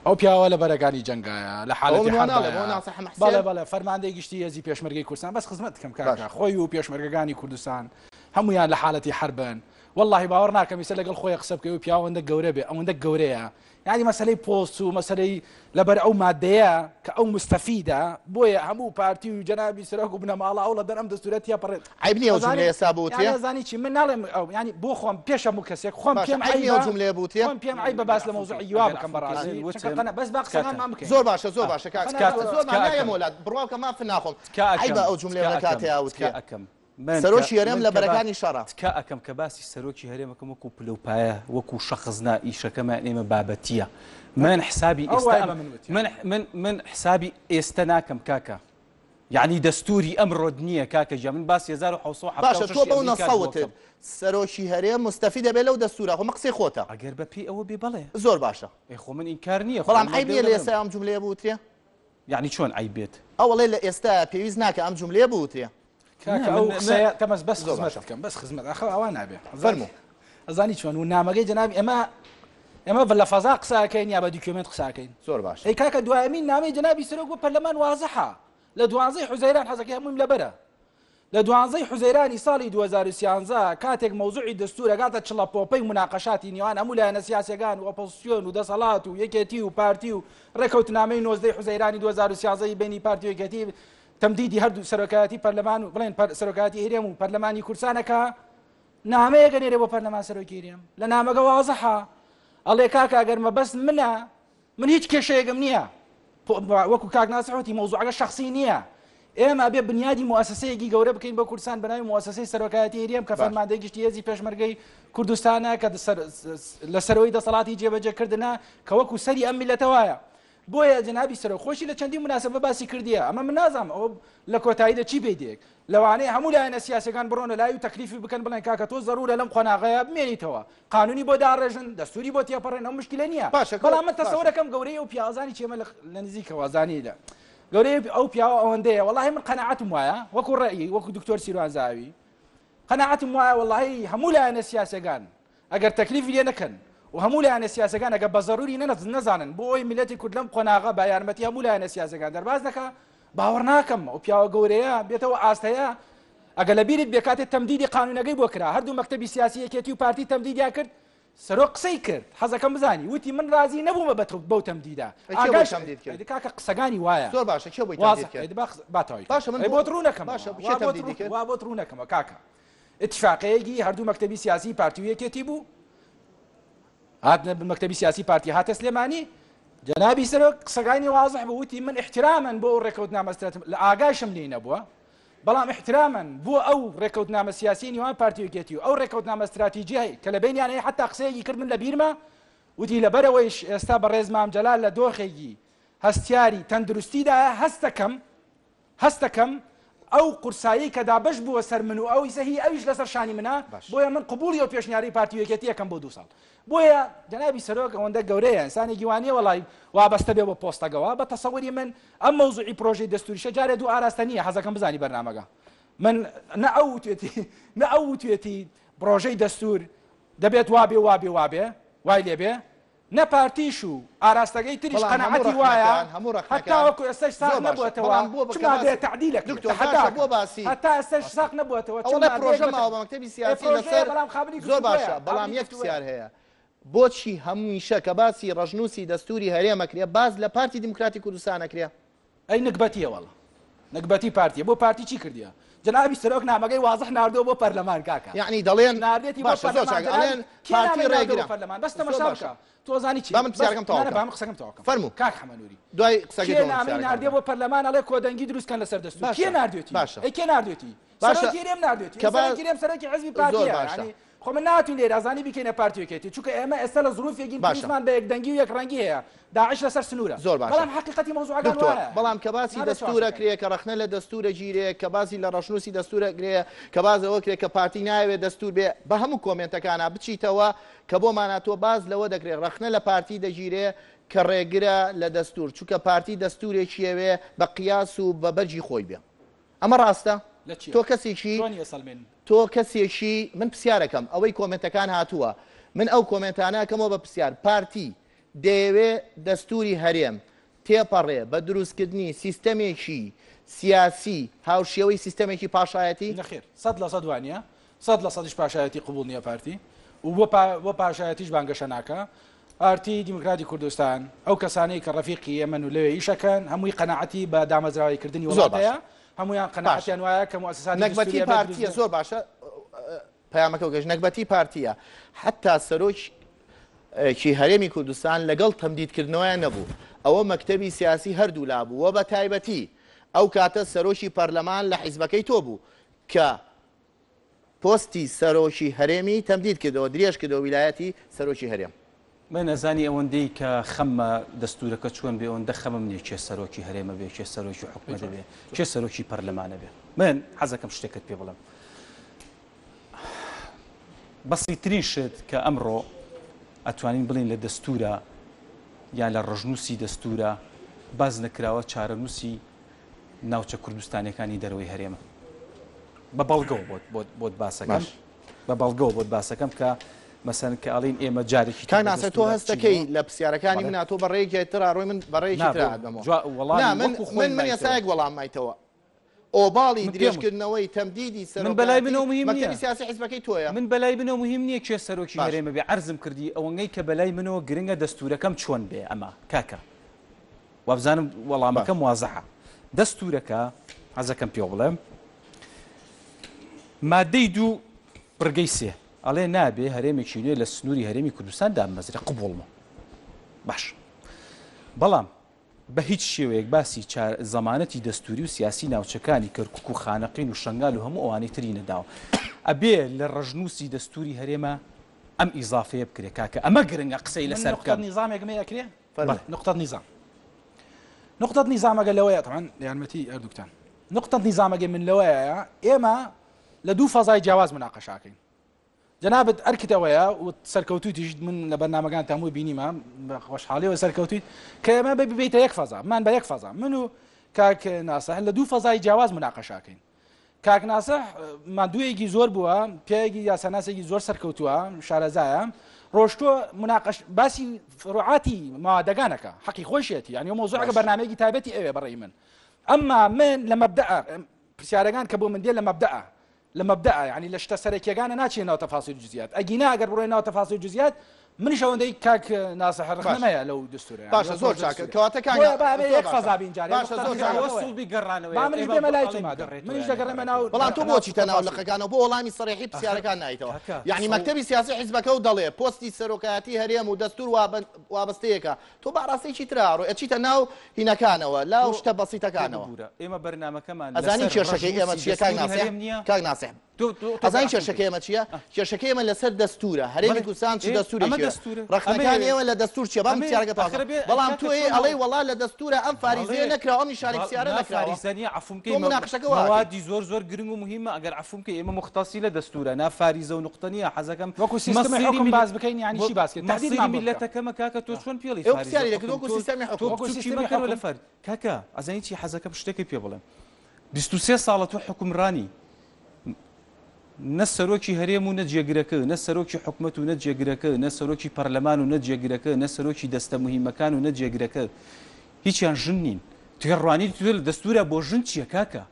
ئەو پیاوە لە بەرەکانی جەنگایە لە حاڵەتی حەربە بەڵێ فەرماندەی گشتی هێزی پێشمەرگەی کوردستان بەس خزمەت بکەم کاکە خۆی و پێشمەرگەکانی کوردستان هەمویان لە حاڵەتی حربن والله باوەڕ ناکەم ئێستا لەگەڵ خۆی قسە بکەی و پیاوەندە گەورە بێ ئەوەندە گەورەیە یعنی مەسەلەی پۆست و مەسەلەی لەبەر ئەو مادەیە کە ئەو مستەفیدە بۆیە هەموو پارتی و جەنابی سەرۆک و بنەماڵە ئەو لە دەرەم دەستورەتی پەڕێت عیب نییە ئەو جملەیە ئێستا بوتیە زانی چی من ناڵێم ئەو ینی بۆ خۆم پێش هەموو کەسێک خۆم پێم ئەو جملەیە بوتیە خۆم پێم عیبە باس لە مۆزوعی یوا بکەم بەڕاستی بەس با قسەمان بکەین زۆر باشە زۆر باشە زۆر مانایە مۆلات بڕواکە مافە ناخۆم عیبە ئەو جملەیە لە کاتەیە وتیە سەرۆکی هەرێم لە بەرەکانی شەڕە تکا ئەەکەم کە باسی سەرۆکی هەرێمەکەم وەکو پلەپایە وەکو شەخزنا ئیشەکەمان ئێمە بابەتیە من حسابی من حسابی ئێستا ناکەم کاکە یعنی دەستوری ئەمڕۆ نییە کاکە جا من باسی 1970 باشە تۆ بەو نەسەوتت سەرۆکی هەرێم مستەفی دەبێت لەو دەستورە خۆ قسەی خۆتە ئەگەر بەپی ئەوە بێ بڵێ زۆر باشە خۆ من ئینکار نییە بەڵام عیب نییە لە ئێستا ئەم جملەیە بوترێ یعنی چۆن عیب بێت ئەوڵێ لە ئێستا پێویست ناکە ئەم جملەیە بوترێ تەمەس بەس خزمەت بکەم بەس خزمەت ئەخە ئەوە نابێ فەرموو ئەزانی چۆن و نامەگەی جەنابی ئێمە لە فەزا قساکەین یا بە دیکومنت قساکەین زۆر باش ئەی کاکە دوایمین نامەی جەنابی سەرۆک بۆ پەرلەمان وازەحە لە 12 حوزەیران حەزەکەی هەموویم لەبەرە لە 12 حوزەیرانی ساڵی 2013 کاتێک مەوزوعی دەستور ئەگاتە چڵەپۆپەی مناقەشاتی نێوان هەموو لایەنە سیاسیەکان و ئۆپۆزیسیۆن و دەسەڵات و یەکێتی و پارتی و ڕێکەوتنامەی 19 حوزەیرانی 2013 بینی پارتی و یەکێتی تەمدیدی هەردوو سەرۆکایەتی پەرلەمان و بڵێن سەرۆکایەتی هەرێم و پەرلەمانی کوردستانەکە نامەیەکە نێرێ بۆ پەرلەمان سەرۆکی هەرێم لە نامەکە وازەحە ئەڵێ کاکە ئەگەر مەبەست منە من هیچ کێشەیەکم نییە وەکو کاک ناسحوتی مەوزوعەکە شەخسی نییە ئێمە بێ بنیادی موسسەیەکی گەورە بکەین بە کوردستان بەناوی موسسەی سەرۆکایەتی هەرێم کە فەرماندەی گشتی هێزی پێشمەرگەی کوردستانە کە لە سەرەوەی دەسەڵاتی جێبەجێکردنە کە وەکو سەری ئەم میلەتەوەیە بۆیە جەنابی سەرۆک خۆشی لە چەندی مناسبە باسی کردیە ئەمە من نازانم ئەوە لە کۆتاییدا چی پێدێک لەوانەیە هەموو لایەنە سیاسەکان بڕۆنە لای و تەکلیفی بکەن بڵێن کاکە تۆ زەرورە لەم قۆناغەیە بمێنیتەوە قانونی بۆ داڕێژن دەستوری بۆ تێپەڕێن ئەو مشکلە نییە بەڵام من تەسەوەرەکەم گەورەی ئەو پیاوەزانی چێمە لە نزیکەوە زانی لە گەورەی ئەو پیاوە ئەوەندەیە وەڵاهی من قەناعەتم وایە وەکو ڕێی وەکو دکتۆر سیروان زاوی قەناعەتم وایە وەڵاهی هەموو لایەنە سیاسەکان ئەگەر تەکلیفی لێ نەکەن و هەموو لایەنە سیاسەکان ئەگە بە زەروری نەزانن بۆ ئەوی میلەتی کورد لەم قۆناغە با یارمەتی هەموو لایەنە سیاسەکان دەرباز دەکا باوەڕ ناکەم ئەو پیاوە گەورەیە بێتەوە ئاستەیە ئەگە لە بیرت بێکاتێت تەمدیدی قانونەکەی بۆ کرا هەردوو مەکتەبی سیاسی یەکێتی و پارتی تەمدیدیا کرد سەرۆک قسەی کرد حەزەکەم بزانی وتی من رازی نەبوومە بەو تەمدیدا کاکە قسەکانی وایە زۆر باشە کێ بۆی تەمدید کرد باتەوەی باشە من بۆ ڕوونەکەم باشە کێ تەمدیدی کرد وا بۆ ڕوونەکەمە کاکە اتفاقەیەکی هەردوو مەکتەبی سیاسی پارتی و یەکێتی بوو هاتنە مەکتەبی سیاسی پارتی هاتە سلێمانی جەنابی سەرۆک قسەکانی واضح بوو وتی من احتراماً بۆ ڕێکەوتنامە لە ئاگاشم لێ نەبووە بەڵام احتراماً بۆ ئەو ڕێکەوتنامە سیاسی نیوان پارتی یەکێتی و ئەو ڕێکەوتنامە استراتیجیای کە لە بینیان هەیە حتا قسەیەکی کرد من لە بیرمە وتی لەبەرەوەیش ئێستا بەڕێز مام جەلال لە دۆخێکی هەستیاری تەندروستیدا هەستەکەم ئەو قورسایی کە دابش بووە سەر من و ئەوی سەهی ئەویش لەسەر شانی منە بۆیە من قبولی ئەو پێشنیاری پارتی یەکێتی یەکەم بۆ 2 ساڵ بۆیە جەنابی سەرۆک ئەوەندە گەورەیە ئینسانی گیوانیە وەڵای وابەستە بێ بە پۆستەکەەوە بە تەسەوەری من ئەم مەوزوعی پرۆژەی دەستوریشە جارێ دوو ئاراستە نییە حەزەکەم بزانی بەرنامەکە من نە ئەو توێتی پرۆژەی دەستور دەبێت وابێ وای لێبێ نە پارتیش و ئاراستەکەی تریش قەنەعەتی وایە هەتاوەکو ئێستاش ساق نەبووەتەوە چما بێت تعدیلە هەتا ئێستاش ساق نەبووەتەوە چما پرۆژە ماوە بە مەکتەبی سیاسی لەسەر زۆر باشە بەڵام یەک پرسیار هەیە بۆچی هەموویشە کە باسی ڕەژنووسی دەستوری هەرێمەکرێ باز لە پارتی دیموکراتی کوردستان نەکرێ ئەی نکبەتیە وەڵە نکبەتی پارتیە بۆ پارتی چی کردیە جنابی سەرۆک نامەکەی واضح ناردۆ بۆ پەرلەمان کاکە یعنی دەڵێن ناردێتی بۆ پەرلەمان پارتی ڕێگرە پەرلەمان بەس تەماشا بکە تۆزانی چی من پرسیارەکەم تەواو بام قسەکەم تەواو فەرموو کاک حەمەنووری دوای قسەکەی کێ نامی ناردێ بۆ پەرلەمان ئەڵێ کۆدەنگی دروستکەن لەسەر دەستور کێ ناردێتی ئەی کێ ناردێتی سەرۆکی رێم ناردێتی سەرۆکی سەرۆکی حزبی پارتیە خۆ من ناتوین لێرە ئازانی بکەینە پارتیەکێتی چونکە ئێمە ئێستا لە زروفێکی پێشمان بە یەکدەنگی و یەکڕەنگی هەیە داعش لەسەر سنوورە زۆر باش بەڵام حقیقەتی مەوزوعەکان وایە بەڵام کە باسی دەستورە کرێ کە ڕەخنە لە دەستورە گیرێ کە باسی لە ڕەشنووسی دەستورە گرێ کە بازەوە کرێ کە پارتی ناوێت دەستور بێ بە هەموو کۆمنتەکانە بچیتەوە کە بۆمانە تۆ باز لەوە دەکرێت ڕەخنە لە پارتی دەگیرێ کە ڕێگرە لە دەستور چونکە پارتی دەستورێکیەوێ بە قیاس و بە بەرجی خۆی بێ ئەمە ڕاستە تۆ کەسێکی تۆ کەسێکی من پرسیارەکەم ئەوەی کۆمنتەکان هاتووە من ئەو کۆمنتانەکەمەوە بە پرسیار پارتی دەیەوێ دەستوری هەرێم تێپەڕێ بە دروستکردنی سیستەمێکی سیاسی هاوشێوەی سیستەمێکی پاشایەتی نەخێر 100% وانە 100% پاشایەتی قبول نییە پارتی و بۆ پاشایەتیش بانگەشە ناکە پارتی دیموکراتی کوردستان ئەو کەسانەی کە ڕەفیقی ئێمە و لەوێ ئیشەکەن هەمووی قەنەعەتی بە دامەزراویکردنی وڵاتەیە هەمویان قەنەعەتیان وایە کە موسسات نەکبەتی پارتیە زۆر باشە پەیامەکە گەژ نەکبەتی پارتیە حتا سەرۆکی هەرێمی کوردستان لەگەڵ تەمدیدکردنەوەیان نەبوو ئەوە مەکتەبی سیاسی هەردوو لابوو وە بە تایبەتی ئەو کاتە سەرۆکی پەرلەمان لە حیزبەکەی تۆ بوو کە پۆستی سەرۆکی هەرێمی تەمدید کردەوە درێژ کردەوە ویلایەتی سەرۆکی هەرێم من نەزانی ئەوەندەی کە خەممە دەستورەکە چۆن بێ ئەوەندە خەمم نیە چێ سەرۆکی هەرێمە بێ چێ سەرۆکی حکومەت بێ چێ سەرۆکی پەرلەمانە بێ من حەزەکەم شتێکت پێ بڵێم بەسیترین شت کە ئەمڕۆ ئەتوانین بڵین لە دەستورە یان لە ڕژنووسی دەستورە باز نەکراوە چارەنووسی ناوچە کوردستانەکانی دەرەوەی هەرێمە بە بەڵگەوە بۆت باسەکەم بە بەڵگەوە بۆت باسەکەم کە مەسەن کە ئەڵین ئێمە جارێکی کاکە تۆ هەستەکەی لە پرسیارەکانی منە تۆ بەڕێیەکی ترا ڕۆی من بەڕێیەکی من ێسایەک وەڵام مایتەوە ئۆباڵی درێژکردنەوەی تەمدیدی سەر من بەلای بنەوە مهم نییە سیاسی حیزبەکەی تۆیە من بەلای بنەوە مهم نییە کێ سەرۆکی هەرێمە بێ عەرزم کردی ئەوەنگەی کە بەلای منەوە گرنگە دەستورەکەم چۆن بێ ئەمە کاکە وابزانم وەڵامەکەم وازەحە دەستورەکە حەزەکەم پێ بڵێم مادەی 2 بڕگەی 3 ئەڵێ نابێ هەرێمێکی نوێ لە سنووری هەرێمی کوردستان دامەزرێ قبوڵمە باش بەڵام بە هیچ شێوەیەک باسی زەمانەتی دەستوری و سیاسی ناوچەکانی کەرکووک و خانەقین و شنگال و هەموو ئەوانەی تری نەداوە ئەبێ لە ڕژنووسی دەستوری هەرێمە ئەم ئیزافەیە بکرێ کاکە ئەمە گرنگە قسەی لەسەر بکەم نیزامێکمەیەکرێ نقطة نظامەکە لەوەیە طبعا یارمەتی ئەردووکتان نقطة نظامەکە من لەوەیە ئێمە لە دوو فەزای جیاواز مناقەشاکەین جنابت ئەرکتەوەیە و سەرکەوتویش من لە بەرنامەکان هەمووی بینیمە خۆشحاڵیەوە سەرکەوتویت کە ئێمە ببیتە یەک فەزا من بە یەک فەزا من و کاک ناسەح لە دوو فەزای جیاواز مناقەشاکەین کاک ناسەح مادوویەکی زۆر بووە پیاوێکی یاساناسێکی زۆر سەرکەوتووە شارەزایە ڕۆشتۆ مناقەش باسی فروعاتی مادەگانەکە حەقی خۆشیەتی یعنی مۆزوعەکە بەرنامەیەکی تایبەتی ئەوێ بەڕێی من ئەمما من لە مەبدەئە پرسیارەکان کە بۆ من دێ لە مەبدەئە لە مەبدەع ینی لە شتە سەرەکیەکانە ناچێنەوە تەفاصیل جزئیات ئەگینا ئەگەر بڕۆینەوە تەفاصیل جزئیات منیش ئەوەندەی کاک ناسەحر نەمەیە لەو دەستورە باشە زۆر چاکە کەواتە فەزابین جارێ من دێمە لای تۆمادە منیش دەگەڕێمە ناو بەڵام تۆ بۆچی تەناو لەقەکانەوە بۆ وەڵامی سەرێحی پرسیارەکان نایتەوە یعنی مەکتەبی سیاسی حیزبەکە و دەڵێ پۆستی سەرۆکایەتی هەرێم و دەستور وابەستەیەکە تۆ باڕاستەیەکی ترڕۆ ئەچیتە ناو هینەکانەوە لاو شتە بەسیتەکانەوە ئێمە بەرنامەکەمان ئەزانی کێشەکەی ئێمە چیە کاک ناسێ ئەزانی کێشەکەی ئێمە چییە کێشەکەی ئێمە لەسەر دەستورە هەرێمی کوردستان چ دەستورێکی ڕقەکان ئێوە لە دەستور چیە بەم پرسیارەکە تازە بەڵام تۆ ئەڵێ وەڵا لە دەستورە ئەم فاریزەیە نەکراوە ئەم نیشانەی پرسیارە نەکراوە فاریزانیە عفومکەی موادی زۆر گرنگ و مهمە ئەگەر عفومکەی ئێمە مختصی لە دەستورە نا فاریزە و نقطە نیە حەزەکەم وەکو سیستەمی حکم باز بکەین یعنی چی باس کرد تحدید میلەتەکەمە کاکە تۆ چۆن پێڵی ئێوە پرسیاری دەکەن وەکو سیستەمی حکم وەکو سیستەمی حکم لە فەر کاکە ئەزانی چی حەزەکەم شتێکی پێ بڵێم 23 ساڵە تۆ حکومڕانی نە سەرۆکی هەرێم و نەجێگرەکە نە سەرۆکی حکومەت و نەجێگرەکە نە سەرۆکی پەرلەمان و نەجێگرەکە نە سەرۆکی دەستە مهمەکان و نەجێگرەکە هیچیان ژن نین توێڕوانی تو لە دەستورە بۆ ژن چییە کاکە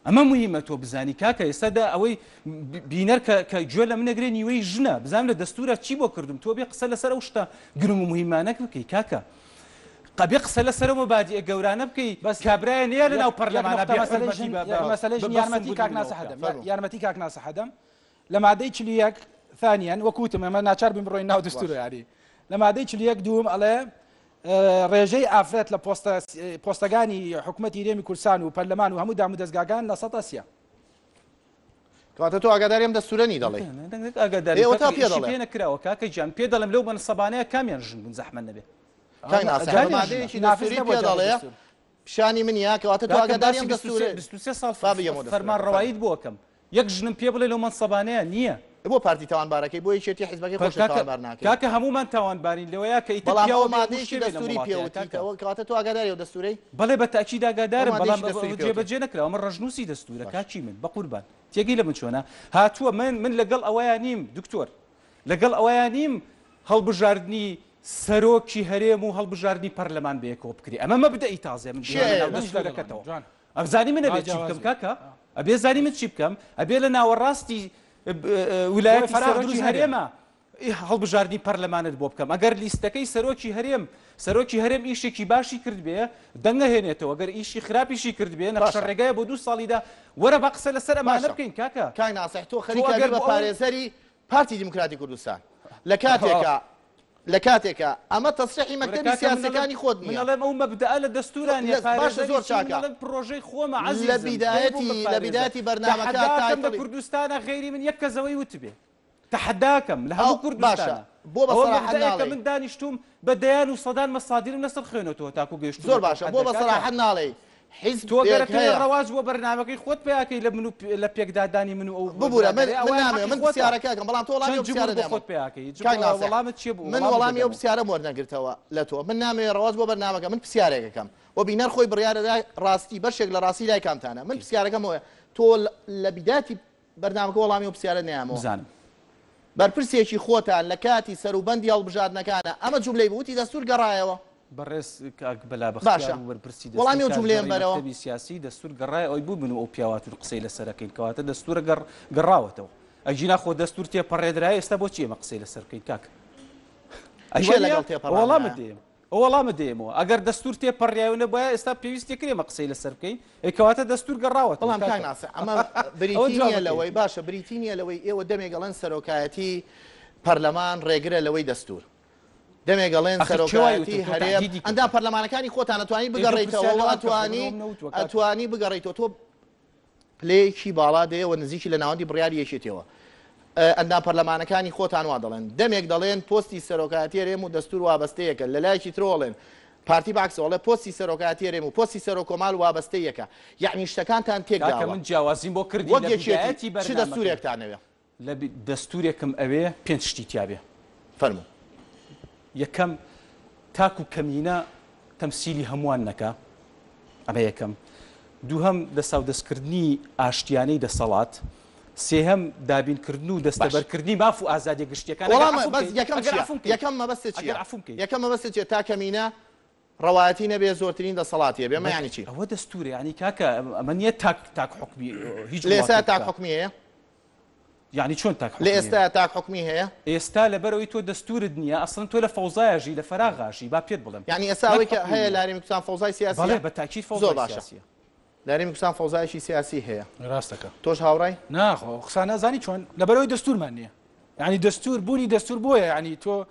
ئەمە مهمە تۆ بزانی کاکە ئێستادا ئەوەی بینەر کە گوێ لە منەگرێ نیوەی ژنە بزانام لە دەستورە چی بۆ کردم تۆ بێ قسە لەسەر ئەو شتە گرنگ و مهمانەک بکەی کاکە قبێ قسە لەسەرەوە بادیە گەورانە بکەی بەس کابرایە نیە لە ناو پەرلەمانە یارمەتی کاک ناسە حەدەم لە مادەی 41 ثانیان وەکوتم ئەمە ناچار بین بڕۆین ناو دەستورە یاری لە مادەی 41 دووم ئەڵێ ڕێژەی ئافرەت لە پۆستەکانی حکوومەتی هەرێمی کوردستان و پەرلەمان و هەموو دام و دەستگاکان لە 100 کەواتە تۆ ئاگاداریم دەستورەنی دەڵێ پێ نەکراوە کاکە گیان پێ دەڵێم لەو بەنسەبانەیە کامیان ژن بوون زەحمەت نەبێ مادەیەکی دەستوری پێ دەڵێ پیشانی منیا کەواتە تۆ ئاگاداریم دەستورە 23 ساڵ فەرمانڕەواییت بۆ کەم یەک ژنم پێ بڵێ لەو منسەبانەیە نییە بۆ پارتی تاوانبارەکەی بۆ یەکێتی حیزبەکەی خۆش تاوانبار ناکەی کاکە هەمومان تاوانبارین لەوەیە کە بەڵام مادەیەکی دەستوری پێوتیتەوە کەواتە تۆ ئاگاداری و دەستورەی بەڵێ بە تاکید ئاگادارم بەڵام جێبەجێ نەکراوە من ڕژنووسی دەستورە کاچی من بە قوربان تێگەی لە من چۆنە هاتووە من لەگەڵ ئەوەیان نیم دکتۆر لەگەڵ ئەوەیان نیم هەڵبژاردننی سەرۆکی هەرێم و هەڵبژاردننی پەرلەمان بەیەکەوە بکری ئەمە مەبدەئی تازێ من دەکەتەوە ئەزانی من ئەبێت چی بکەم کاکە ئەبێ زانی من چی بکەم ئەبێ لە ناوەڕاستی ویلایەتی سەرۆکی هەرێمە هەڵبژاردننی پەرلەمانت بۆ بکەم ئەگەر لیستەکەی سەرۆکی هەرێم ئیشێکی باشی کرد بێ دەنگەهێنێتەوە ئەگەر ئیشی خراپیشی کرد بێ نەخشە ڕێگایە بۆ 2 ساڵیدا وەرە بە قسە لەسەر ئەمانە بکەین کاکە کاک ناسیح تۆ خەریکە بە پارێزەری پارتی دیموکراتی کوردستان لە کاتێکە ئەمە تەسریحی مەکتەبی سیاسەکانی خۆت نییە ئەڵێم ئەو مەبدەئە لە دەستورانە باشە زۆر چاکە پرۆژەی خۆمە لە بیدایەتی بەرنامەکە لە کوردستانە غێری من یەک کەزەوەی وتبێ تەحەداکەم لە هەموو کوردستانە بۆ بەسەراحەت من دانیشتوم بە دەیان و سەدان مەسادرم لەسەر خوێنەوە تاکو گەیشت زۆر باشە بۆ بەسەراحەت ناڵێ حیزب تۆگەرەکەی ڕەواز بۆ بەرنامەکەی خۆت پێیاکەی لە من و لە پێکدادانی من و ببوورە من پرسیارەکەم بەڵام تۆ وەڵامی پرسیارە خۆت پێیاکەی وەڵامت چی بوو من وەڵامی ئەو پرسیارەم وەرنەگرتەوە لە تۆ من نامەوێت ڕەواز بۆ بەرنامەکە من پرسیارێکەکەم و بینەر خۆی بڕیارە ڕاستی بەشێک لە ڕاستی لای کامتانە من پرسیارەکەمەوە تۆ لە بیداتی بەرنامەکە وەڵامی ئەو پرسیارە نەیامەوە بزانم بەرپرسێکی خۆتان لە کاتی سەروبەندی هەڵبژاردنەکانە ئەمە جوملەی بوتی دەستور گەڕایەوە بەڕێز بەلا بەرپرسی وەڵامی ئەو جوملەیەم بەرەوە سیاسی دەستور گەڕای ئەوی بوو من و ئەو پیاوات و قسەی لەسەرەکەین کەواتە دەستورە گەڕاوەتەوە ئەجینا خۆ دەستور تێپەڕێدرای ئێستا بۆچی ئێمە قسەی لەسەرکەین کاکە وەڵامە دێمەوە ئەگەر دەستور تێپەڕیاوە نەبایە ئێستا پێویستی کرێمە قسەی لەسەر بکەین کەواتە دەستور گەڕاوەت بەڵام کاک ناسە ئەمە بریتینیە لەوەی باشە بریتینیە لەوەی ئێوە دەمێگەڵێن سەرۆکایەتی پەرلەمان ڕێگرە لەوەی دەستور دەمێگەڵێن سەرۆکایەتی هەرێم ئەندا پەرلەمانەکانی خۆتان ئەتوانی بگەڕێیتەوە ئەتوانی بگەڕێیتەوە تۆ پلەیەکی باڵا دێەوە نزیکی لە ناوەندی بڕیاری یەکێتەوە ئەندا پەرلەمانەکانی خۆتان وا دەڵێن دەمێک دەڵێن پۆستی سەرۆکایەتی هەرێم و دەستور وابەستەیەکە لە لایەکی ترۆڵێن پارتی باکسەوەڵێ پۆستی سەرۆکایەتی هەرێم و پۆستی سەرۆکۆمال وابەستەیەکە یعنی شتەکانتان تێکداوە من جیاوازیم بۆ کردی چ دەستورێکتانەوێ لە دەستورێکم ئەوێ 5 شتی تیاابێ فەرموو یەکەم تاکو کەمینە تەمسیلی هەمووان نەکە ئەمە یەکەم دووهەم دەساو دەستکردنی ئاشتیانەی دەسەڵات سێهەم دابینکردن و دەستەبەرکردنی ماف و ئازادی گشتیەکان یەکەم مەبەستێک تا کەمینە ڕەوایەتی نەبێ زۆرترین دەسەڵاتیە بێمە یانی چی ئەوە دەستورە ینی کاکە ئەمە نییە تاک حکمی هیچ لە ئێستا تاک حکمی هەیە یعنی چۆن تاک لە ئێستا تاک حکمی هەیە ئێستا لەبەرەوەی تۆ دەستورت نییە ئەسڵن تۆ لە فەوزایژی لە فەراغاشی با پێت بڵم یعنی ئێستا ئەوەی کە هەیە لارێمی کوردستان فەوزای سیاسی بەڵێ بە تاکید زۆر فەوزای باشە سیاسیە لارێمی کوردستان فەوزایشی سیاسی هەیە ڕاستەکە تۆش هاوڕای ناخۆ قسە نازانی چۆن لەبەرەوەی دەستورمان نییە یعنی دەستور بوونی دەستور بۆیە ینی تۆ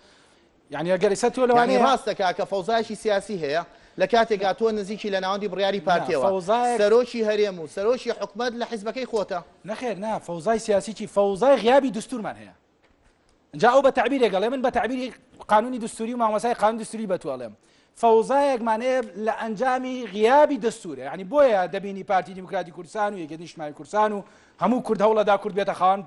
یعنی ئەگەر ئێستا تۆ یعنی لەوانەیە ڕاستەکە کە فەوزایشی سیاسی هەیە لە کاتێکا تۆ نزیکی لە ناوەندی بڕیاری پارتیەوە سەرۆکی هەرێم و سەرۆکی حکومەت لە حیزبەکەی خۆتە نەخێر نا فەوزای سیاسی چی فەوزای غیابی دستورمان هەیە جا ئەو بە تعبیرێک گەڵێ من بە تعبیری قانونی دستوری و مامۆسای قانون دستوری بەتوەڵێم فەوزایەکمانەیە لە ئەنجامی غیابی دەستورە ینی بۆیە دەبینی پارتی دیموکراتی کوردستان و یەکێتی نیشتیمانی کوردستان و هەموو کورد هەوڵەدا کورد بێتە خاوەن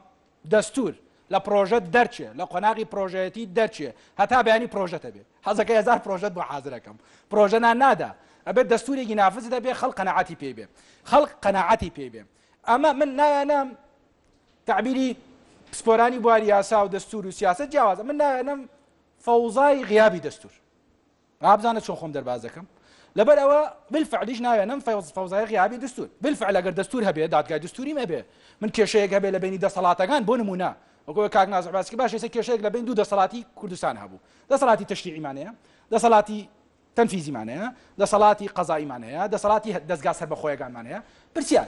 دەستور لە پرۆژەت دەرچێ لە قۆناغی پرۆژەتی دەرچێ هەتا بەیانی پرۆژەتە بێت حەزەکە هزار پرۆژەت بۆ حازرەکەم پرۆژەنان نادا ئەبێت دەستورێکی نافز دەبێت خەڵق قەناعەتی پێ بێ خەڵق قەناعەتی پێ بێ ئەمە من نایانە تعبیری پسپۆرانی بواری یاسا و دەستور و سیاست جیاوازە من نایانم فەوزای غیابی دەستور ئابزانە چۆن خۆم دەرباز دەکەم لەبەر ئەوە بالفعلیش ناوێنم فەوزای غیابی دەستور بالفعل ئەگەر دەستور هەبێ دادگای دەستوری مەبێ من کێشەیەک هەبێ لە بینی دەسەڵاتەکان بۆ نمونە وەکو کاک نازم باسی باش ێستا کێشەیەک لە بین دوو دەسەڵاتی کوردستان هەبوو دەسەڵاتی تەشریعیمانەیە دەسەڵاتی تەنفیزیمانەیە دەسەڵاتی قەزاییمانەیە دەسەڵاتی دەستگا سەربەخۆیەکانمانەیە پرسیار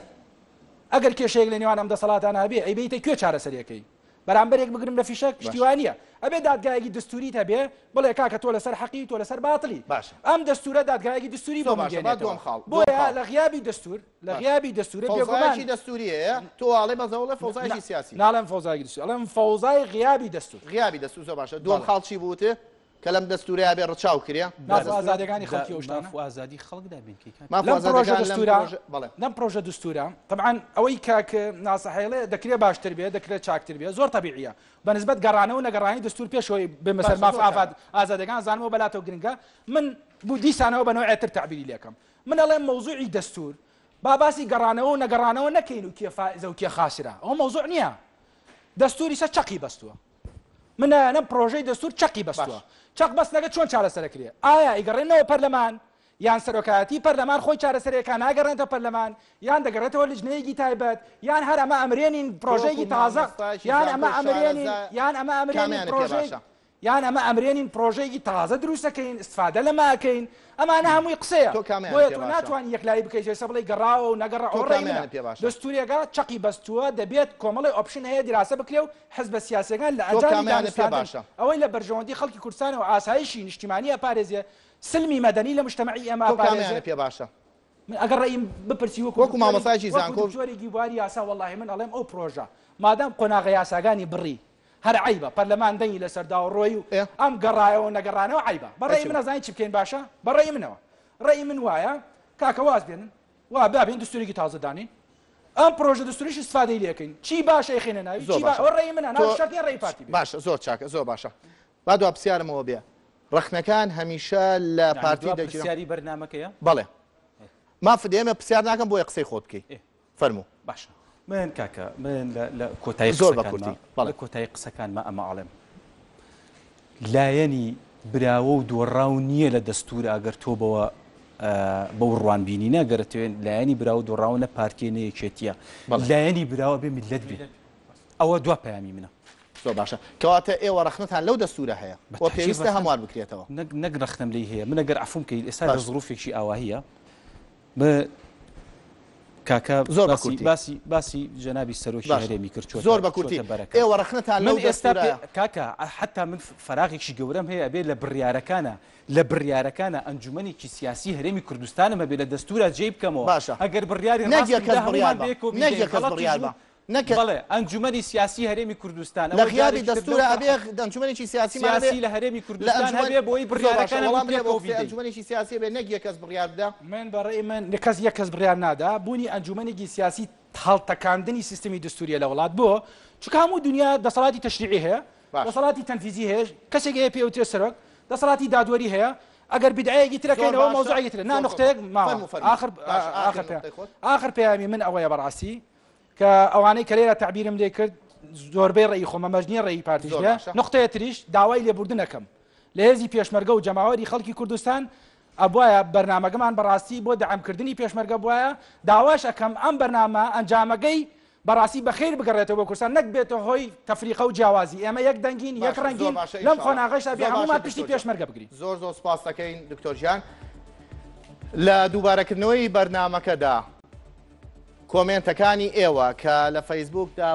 ئەگەر کێشەیەک لە نێوان ئەم دەسەڵاتانە هەبێ ئەی بیتە کوێ چارەسەریەکەی بەرامبەرێک بگرم لە فیشەک پشتیوانیە ئەبێ دادگایەکی دەستوریت هەبێ بڵێ کاکە تۆ لەسەر حەقی تۆ لەسەر باتڵی ئەم دەستورە دادگایەکی دەستوری بۆ مەگەێنێتەوە بۆیە لە غیابی دەستور لە غیابی دەستورە فەوزایشی دەستوریە تۆ ئاڵێ بەزەوڵە فەوزایشی سیاسی ناڵێم فەوزای دەستور ئەڵێم فەوزای غیابی دەستور غیابی دەستور زۆر باشە دوم خاڵ چی بووتێ کە لەم دەستورەیە بێ ڕچاو کریا ئازادەکانی خەڵکی ئەوشتانە ئازادی خەڵکدا بینکەی لەم پرۆژە دستورە طبعاً ئەوەی کاک ناسەحێڵێ دەکرێت باشتر بێ دەکرێت چاکتر بێ زۆر طبیعیە بەنسبەت گەڕانەوە نەگەڕانی دستور پێشەوەی بمەسەر مافعافات ئازادەکان زانەوە بەلاتەوە گرنگە من بوو دیسانەوە بە نوعێتر تعبیری لێکم من ئەڵێم مەوزوعی دەستور با باسی گەڕانەوە و نەگەڕانەوە نەکەین و کێ فائزە و کێ خاسرە ئەوە مەوزوع نییە دەستوری سە چەقی بەستووە منە پرۆژەی دەستور چەقی بەستووە چەق بەس نەگە چۆن چارەسەرەکرێ ئایا ئیگەڕێنەوە پەرلەمان یان سەرۆکایەتی پەرلەمان خۆی چارەسەرەکان ناگەڕێنەوە پەرلەمان یان دەگەڕێتەوە لجنەیەکی تایبەت یان هەر ئەمە ئەمرێنین پرۆژەیەکی تازە یان ئەمە ئەمرێنین پرۆژەی یان ئەمە ئەمرێنین پرۆژەیەکی تازە دروستەکەین استفادە لەماکەین ئەمانە هەمووی قسەیە بۆیە تۆ ناتوانانی یەکلایی بکەیت ێستا بڵێ گەڕاوە و نەگەڕا دەستوریەکە چەقی بەستووە دەبێت کۆمەڵی ئۆپشن هەیە دیراسە بکرێ و حزبە سیاسەکان لە ئەنجامی ئەوەی لە بەرژەوەندی خەڵکی کوردستان و ئاسایشی نیشتیمانی ئەپارێزیە سلمی مەدەنی لە مجتەمەعی ئەمە پێ باشە من ئەگەر ڕێیم بپرسی وەکو مامۆستایکی زانکۆ جۆرێکی بواری یاسا وەڵاهی من ئەڵێم ئەو پرۆژە مادام قۆناغە یاساگانی بڕی هەر عیبە پەرلەمان دەنگی لەسەردا و ڕۆی و ئەم گەڕایەوە نەگەڕانەوە عیبە بەڕێی من نەزانین چی بکەین باشە بەڕێی منەوە ڕێی من وایە کاکە واز بێنن وا بابێن دستورێکی تازەدانین ئەم پرۆژە دستوریش استفادەی لێکەین چی باشە خێنە ناوی ڕێی منە ناوشەکەی ڕێی پارتی باشە زۆر چاکە زۆر باشە با دو پرسیارمەوە بێ ڕخنەکان هەمیشە لە پارتی دەگیری بەرنامەکەیە بەڵێ مافد ئێمە پرسیار ناکەم بۆیە قسەی خۆت بکەیت فەرموو باشە من کاکە من لە کۆتایی زۆر بە کورتی لە کۆتایی قسەکانمە ئەمە ئاڵێم لایەنی براوە و دۆڕاو نییە لە دەستور ئەگەر تۆ بەوە بەو ڕوانبینی نەگەرێتوێن لایەنی براوە دۆڕاو نە پارتیە نەیەکێتیە لایەنی براوە بێ میلەت بێ ئەوە دوا پەیامی منە زۆر باشە کەواتە ئێوە ڕخنتان لەو دەستورە هەیە بۆ پێویستە هەموار بکرێتەوە نەک ڕخنەم لێی هەیە من ئەگەر عەفوم کەیت ئێستا لە زروفێکی ئاواهەیە کاکە زۆر بەکورتی باسی جەنابی سەرۆکی هەرێمی کرد زۆر بەکورتی ئێوە ڕخنتان لەو ئێستا کاکە حتا من فراغێکی گەورەم هەیە بێ لە بڕیارەکانە ئەنجومەنێکی سیاسی هەرێمی کوردستانمە بێ لە دەستورە جێ بکەمەوە باشە ئەگەر بڕیاری بەڵێ ئەنجومەنی سیاسی هەرێمی کوردستان لە غیابی دەستورە ئەبێ ئەنجومەنێکی سیاسی لە هەرێمی کوردستان هەبێ بۆی ئەنجومەنێکی سیاسی بێ نەک یەک کەس بڕیار بدا من بەڕێی من کەس یەک کەس بڕیار نادا بوونی ئەنجومەنێکی سیاسی هەڵتەکاندنی سیستمی دستوریە لە وڵات بۆ چونکە هەموو دنیا دەسەڵاتی تەشریعی هەیە دەسەڵاتی تەنفیزی هەیە کەسێک هەیە پێوترێ سەرۆک دەسەڵاتی دادوەری هەیە ئەگەر بدعەیەکی ترەکەینەوە مەوزوعی ترە نقطەیەک آخر پەیامی من ئەوەیە بەڕاستی کە ئەوانەی کە لێرە تعبیرم لێ کرد زۆربەی ڕێی خۆمە مەژنیە ڕێی پارتیژە نقطەیە تریش داوای لێبوردنەکەم لە هێزی پێشمەرگە و جەماوەری خەڵکی کوردستان ئەبواە بەرنامەکەمان بەڕاستی بۆ دەعامکردنی پێشمەرگە بواە داواش ئەەکەم ئەم بەرنامە ئەنجامەکەی بەڕاستی بەخێر بگەڕێتەوە بۆ کوردستان نەک بێتە هۆی تەفریقە و جیاوازی ئێمە یەک دەنگین یەک ڕەنگین لەم خۆناغەشتا بێ هەمومان پشتی پێشمەرگە بگرین. زۆر سپاس دەکەین دکتۆر ژیان. لە دووبارەکردنەوەی بەرنامەکەدا کۆمنتەکانی ئێوە کە لە فەیسبوکدا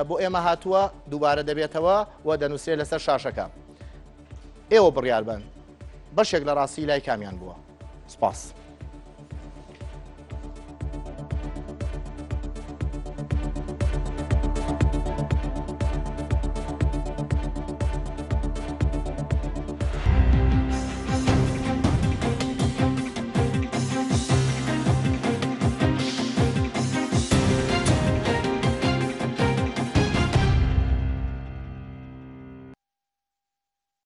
بۆ ئێمە هاتووە دووبارە دەبێتەوە و دەنووسێت لەسەر شاشەکە. ئێوە بڕیار بن بەشێک لە ڕاستی لای کامیان بووە. سپاس.